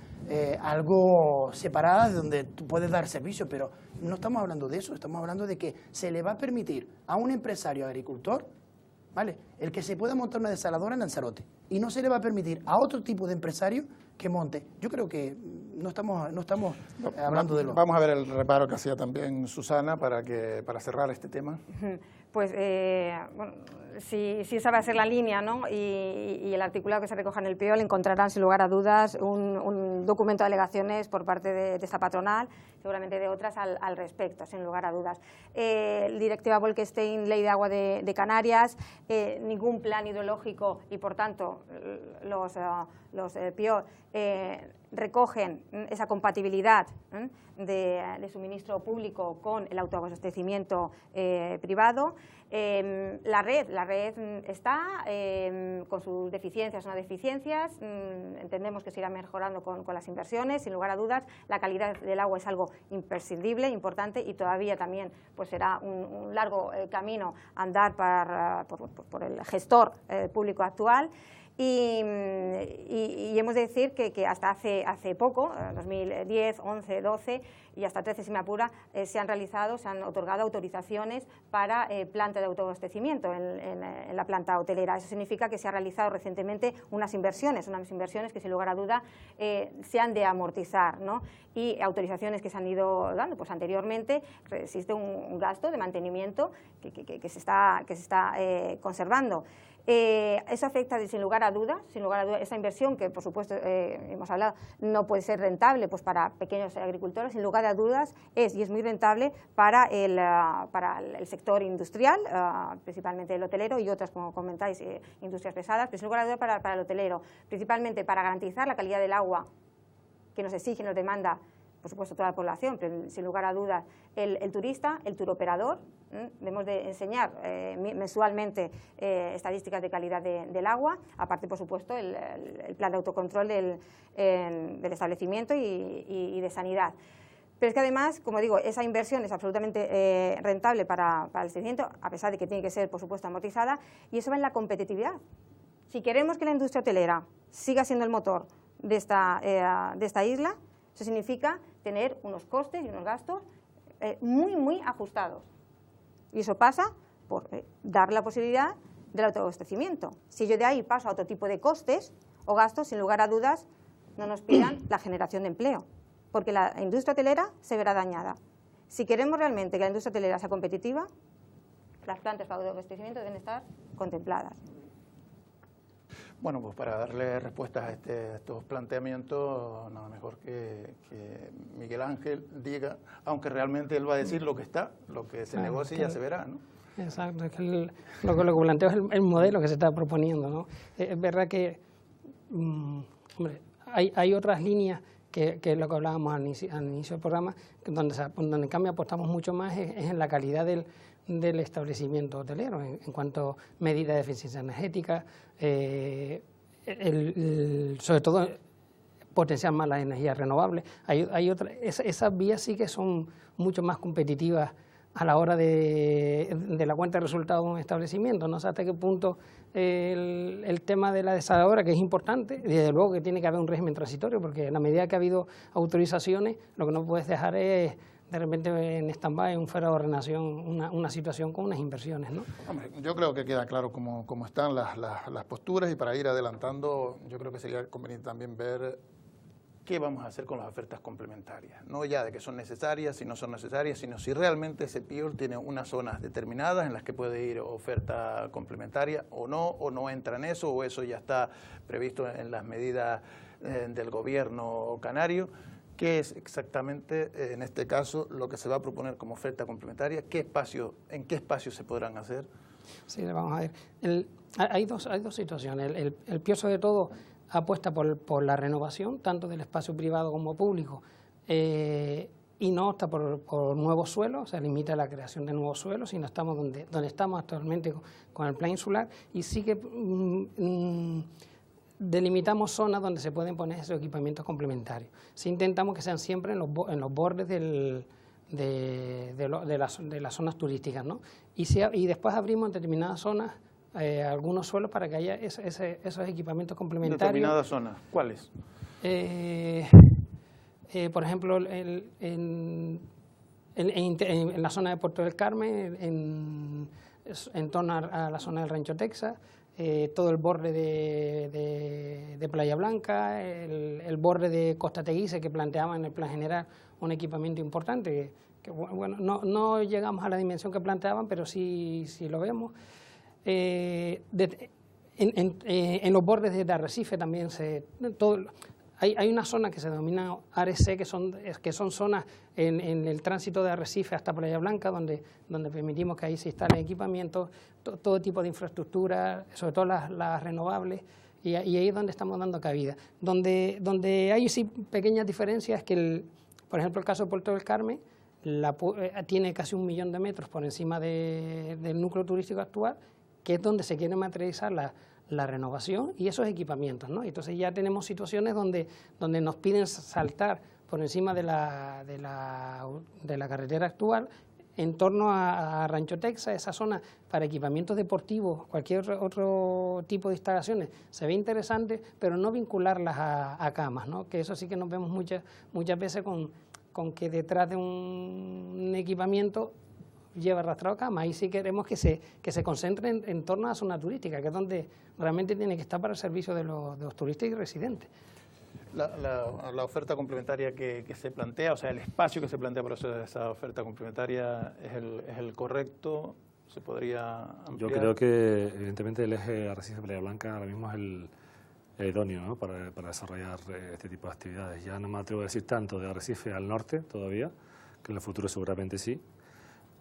algo separadas de donde tú puedes dar servicio, pero no estamos hablando de eso, estamos hablando de que se le va a permitir a un empresario agricultor, ¿vale?, el que se pueda montar una desaladora en Lanzarote, y no se le va a permitir a otro tipo de empresario que monte. Yo creo que no estamos hablando de lo... Vamos a ver el reparo que hacía también Susana para cerrar este tema. Pues, bueno, si esa va a ser la línea, ¿no?, y el articulado que se recoja en el PIOL, encontrarán sin lugar a dudas un documento de alegaciones por parte de esta patronal, seguramente de otras al respecto, sin lugar a dudas. Directiva Bolkestein, Ley de Agua de Canarias, ningún plan hidrológico y, por tanto, los PIOL recogen esa compatibilidad de suministro público con el autoabastecimiento privado. La red está con sus deficiencias o no deficiencias, entendemos que se irá mejorando con las inversiones, sin lugar a dudas. La calidad del agua es algo imprescindible, importante, y todavía también pues será un largo camino a andar por el gestor público actual. Y hemos de decir que hasta hace poco, 2010, 11, 12 y hasta 13 si me apura, se han otorgado autorizaciones para planta de autoabastecimiento en la planta hotelera. Eso significa que se han realizado recientemente unas inversiones que sin lugar a duda se han de amortizar, ¿no? Y autorizaciones que se han ido dando pues anteriormente. Existe un gasto de mantenimiento que se está conservando. Eso afecta sin lugar a dudas, esa inversión que, por supuesto, hemos hablado, no puede ser rentable pues para pequeños agricultores, sin lugar a dudas es muy rentable para el sector industrial, principalmente el hotelero y otras, como comentáis, industrias pesadas, pero sin lugar a dudas para el hotelero, principalmente para garantizar la calidad del agua que nos exige y nos demanda, por supuesto, toda la población, pero sin lugar a dudas el turista, el turoperador. Debemos de enseñar mensualmente estadísticas de calidad del agua, aparte, por supuesto, el plan de autocontrol del establecimiento y de sanidad. Pero es que además, como digo, esa inversión es absolutamente rentable para el establecimiento, a pesar de que tiene que ser, por supuesto, amortizada, y eso va en la competitividad. Si queremos que la industria hotelera siga siendo el motor de esta isla, eso significa tener unos costes y unos gastos muy ajustados. Y eso pasa por dar la posibilidad del autoabastecimiento. Si yo de ahí paso a otro tipo de costes o gastos, sin lugar a dudas, no nos pidan la generación de empleo, porque la industria hotelera se verá dañada. Si queremos realmente que la industria hotelera sea competitiva, las plantas para autoabastecimiento deben estar contempladas. Bueno, pues para darle respuestas a estos planteamientos, nada mejor que Miguel Ángel diga, aunque realmente él va a decir lo que se negocie ya se verá, ¿no? Exacto, es que lo que planteo es el modelo que se está proponiendo, ¿no? Es verdad que hombre, hay otras líneas que es lo que hablábamos al inicio del programa, donde en cambio apostamos mucho más es en la calidad del establecimiento hotelero, en cuanto a medidas de eficiencia energética, sobre todo potenciar más las energías renovables. Esas vías sí que son mucho más competitivas a la hora de la cuenta de resultados de un establecimiento. No sé hasta qué punto el tema de la desaladora, que es importante, desde luego que tiene que haber un régimen transitorio, porque en la medida que ha habido autorizaciones, lo que no puedes dejar es de repente en stand-by, un fuera de ordenación, una situación con unas inversiones, ¿no? Hombre, yo creo que queda claro cómo están las posturas, y para ir adelantando, yo creo que sería conveniente también ver qué vamos a hacer con las ofertas complementarias. No ya de que son necesarias, si no son necesarias, sino si realmente ese PIOL tiene unas zonas determinadas en las que puede ir oferta complementaria o no entra en eso, o eso ya está previsto en las medidas del gobierno canario. ¿Qué es exactamente, en este caso, lo que se va a proponer como oferta complementaria? ¿En qué espacio se podrán hacer? Sí, vamos a ver. Hay dos situaciones. El PIOL, sobre todo, apuesta por la renovación, tanto del espacio privado como público, y no opta por nuevos suelos, se limita a la creación de nuevos suelos, sino estamos donde estamos actualmente con el plan insular, y sí que delimitamos zonas donde se pueden poner esos equipamientos complementarios. Sí intentamos que sean siempre en los bordes de las zonas turísticas, ¿no? Y después abrimos en determinadas zonas algunos suelos para que haya esos equipamientos complementarios. ¿Determinadas zonas? ¿Cuáles? Por ejemplo, en la zona de Puerto del Carmen, en torno a la zona del Rancho Texas, todo el borde de Playa Blanca, el borde de Costa Teguise, que planteaba en el plan general un equipamiento importante, que bueno, no llegamos a la dimensión que planteaban, pero sí lo vemos. En los bordes de Arrecife también hay una zona que se denomina ARC, que son zonas en el tránsito de Arrecife hasta Playa Blanca, donde permitimos que ahí se instalen equipamientos, todo tipo de infraestructura, sobre todo las renovables, y ahí es donde estamos dando cabida. Donde hay sí pequeñas diferencias es que, por ejemplo, el caso de Puerto del Carmen tiene casi 1 millón de metros por encima del núcleo turístico actual, que es donde se quiere materializar la renovación y esos equipamientos, ¿no? Entonces ya tenemos situaciones donde nos piden saltar por encima de la carretera actual en torno a Rancho Texas, esa zona para equipamientos deportivos, cualquier otro tipo de instalaciones, se ve interesante, pero no vincularlas a camas, ¿no? Que eso sí que nos vemos muchas veces con que detrás de un equipamiento lleva arrastrado cama. Ahí sí queremos que se concentren en torno a la zona turística, que es donde realmente tiene que estar para el servicio de los turistas y residentes. La oferta complementaria que se plantea, o sea, el espacio que se plantea para esa oferta complementaria es el correcto, ¿se podría ampliar? Yo creo que evidentemente el eje Arrecife-Playa Blanca ahora mismo es el idóneo, ¿no? para desarrollar este tipo de actividades. Ya no me atrevo a decir tanto de Arrecife al norte todavía, que en el futuro seguramente sí,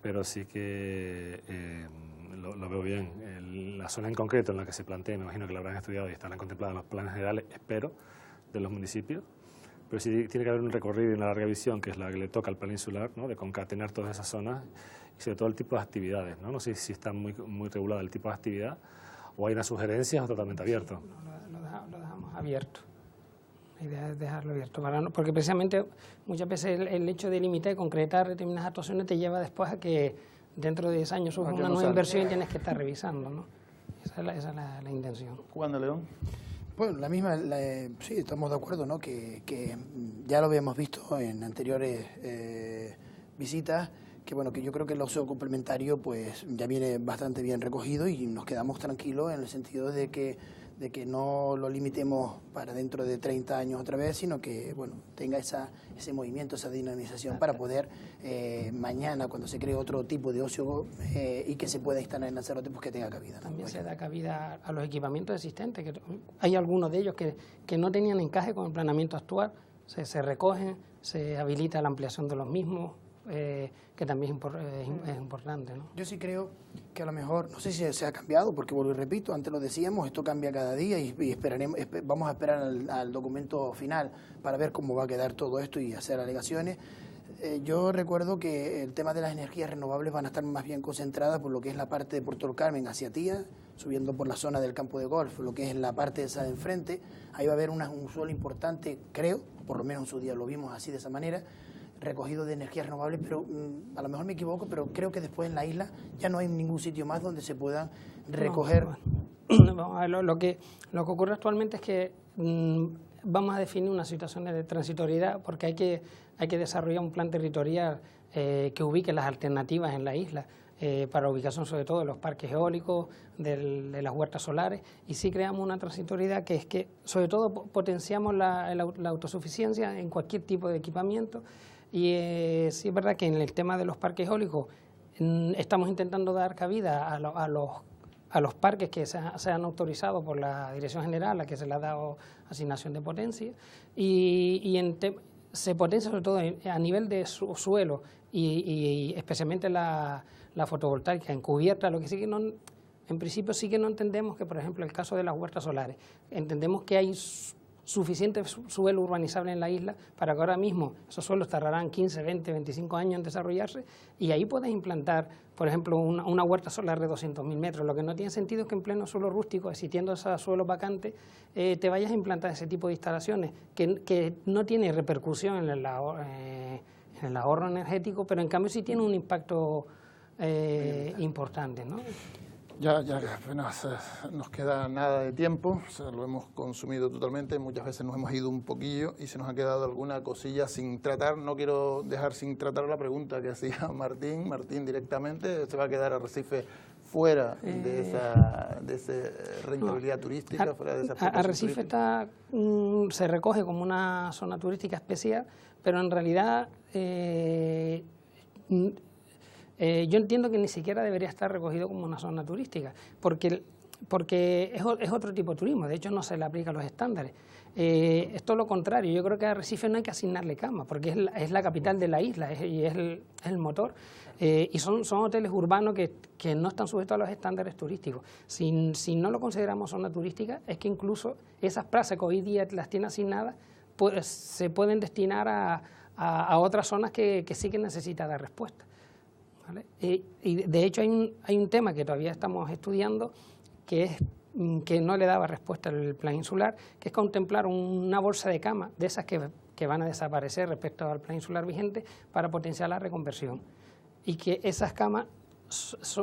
pero sí que lo veo bien. La zona en concreto en la que se plantea, me imagino que la habrán estudiado y estarán contempladas en los planes generales, espero, de los municipios, pero sí tiene que haber un recorrido y una larga visión, que es la que le toca al plan insular, ¿no? De concatenar todas esas zonas y sobre todo el tipo de actividades, ¿no? No sé si está muy regulado el tipo de actividad o hay unas sugerencias o totalmente abierto. Lo dejamos abierto. La idea es dejarlo abierto, porque precisamente muchas veces el hecho de limitar y concretar determinadas actuaciones te lleva después a que dentro de 10 años surja una nueva inversión y tienes que estar revisando, ¿no? Esa es la intención. Juan de León. Bueno, sí, estamos de acuerdo, ¿no? Que ya lo habíamos visto en anteriores visitas, que bueno, que yo creo que el uso complementario pues ya viene bastante bien recogido y nos quedamos tranquilos en el sentido de que no lo limitemos para dentro de 30 años otra vez, sino que bueno, tenga ese movimiento, esa dinamización para poder mañana, cuando se cree otro tipo de ocio y que se pueda instalar en Lanzarote, pues que tenga cabida, ¿no? También se da cabida a los equipamientos existentes, que hay algunos de ellos que no tenían encaje con el planeamiento actual, se recogen, se habilita la ampliación de los mismos, que también es importante, ¿no? Yo sí creo que a lo mejor, no sé si se ha cambiado, porque vuelvo y repito, antes lo decíamos, esto cambia cada día y vamos a esperar al documento final para ver cómo va a quedar todo esto y hacer alegaciones. Yo recuerdo que el tema de las energías renovables van a estar más bien concentradas por lo que es la parte de Puerto del Carmen hacia Tía, subiendo por la zona del campo de golf, lo que es la parte esa de enfrente. Ahí va a haber un suelo importante, creo, por lo menos en su día lo vimos así de esa manera, recogido de energías renovables, pero a lo mejor me equivoco, pero creo que después en la isla ya no hay ningún sitio más donde se puedan recoger. Lo que ocurre actualmente es que vamos a definir una situación de transitoriedad, porque hay que desarrollar un plan territorial que ubique las alternativas en la isla, para la ubicación sobre todo de los parques eólicos, de las huertas solares, y sí creamos una transitoriedad que es que sobre todo potenciamos la autosuficiencia en cualquier tipo de equipamiento. Y sí es verdad que en el tema de los parques eólicos estamos intentando dar cabida a los parques que se han autorizado por la Dirección General, a la que se le ha dado asignación de potencia, y se potencia sobre todo a nivel de suelo y especialmente la fotovoltaica encubierta, lo que sí que no, en principio sí que no entendemos que, por ejemplo, el caso de las huertas solares, entendemos que hay suficiente suelo urbanizable en la isla para que ahora mismo esos suelos tardarán 15, 20, 25 años en desarrollarse y ahí puedes implantar, por ejemplo, una huerta solar de 200.000 metros. Lo que no tiene sentido es que en pleno suelo rústico, existiendo esos suelos vacantes, te vayas a implantar ese tipo de instalaciones que no tiene repercusión en el ahorro energético, pero en cambio sí tiene un impacto importante, ¿no? Ya apenas nos queda nada de tiempo, o sea, lo hemos consumido totalmente, muchas veces nos hemos ido un poquillo y se nos ha quedado alguna cosilla sin tratar. No quiero dejar sin tratar la pregunta que hacía Martín. Martín, directamente, ¿se va a quedar Arrecife fuera de esa rentabilidad turística? Fuera de esa Arrecife se recoge como una zona turística especial, pero en realidad yo entiendo que ni siquiera debería estar recogido como una zona turística, porque es otro tipo de turismo, de hecho no se le aplican los estándares. Es todo lo contrario, yo creo que a Arrecife no hay que asignarle cama, porque es la capital de la isla y es el motor. Y son hoteles urbanos que no están sujetos a los estándares turísticos. Si no lo consideramos zona turística, es que incluso esas plazas que hoy día las tiene asignadas, pues, se pueden destinar a otras zonas que sí que necesitan dar respuesta. ¿Vale? Y de hecho hay un tema que todavía estamos estudiando que no le daba respuesta al plan insular, que es contemplar una bolsa de cama de esas que van a desaparecer respecto al plan insular vigente para potenciar la reconversión y que esas camas,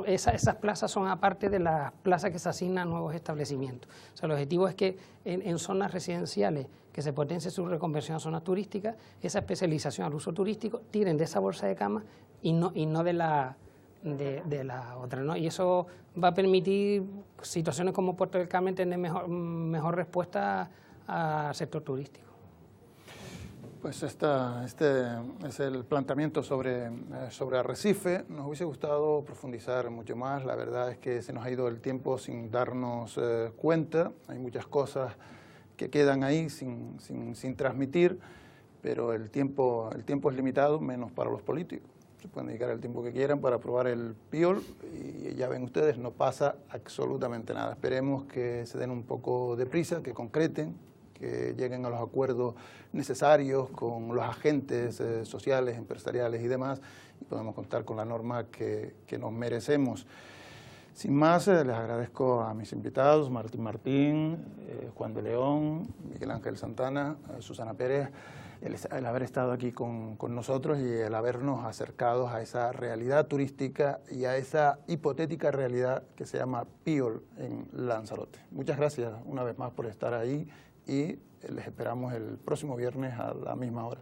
esas plazas son aparte de las plazas que se asignan a nuevos establecimientos. O sea, el objetivo es que en zonas residenciales que se potencie su reconversión a zonas turísticas, esa especialización al uso turístico, tiren de esa bolsa de camas y no de la otra, ¿no? Y eso va a permitir situaciones como Puerto del Carmen tener mejor respuesta al sector turístico. Pues este es el planteamiento sobre Arrecife. Nos hubiese gustado profundizar mucho más. La verdad es que se nos ha ido el tiempo sin darnos cuenta. Hay muchas cosas que quedan ahí sin transmitir, pero el tiempo es limitado, menos para los políticos. Se pueden dedicar el tiempo que quieran para aprobar el PIOL y ya ven ustedes, no pasa absolutamente nada. Esperemos que se den un poco de prisa, que concreten, que lleguen a los acuerdos necesarios con los agentes sociales, empresariales y demás, y podamos contar con la norma que nos merecemos. Sin más, les agradezco a mis invitados, Martín Martín, Juan de León, Miguel Ángel Santana, Susana Pérez, el haber estado aquí con nosotros y el habernos acercado a esa realidad turística y a esa hipotética realidad que se llama PIOL en Lanzarote. Muchas gracias una vez más por estar ahí y les esperamos el próximo viernes a la misma hora.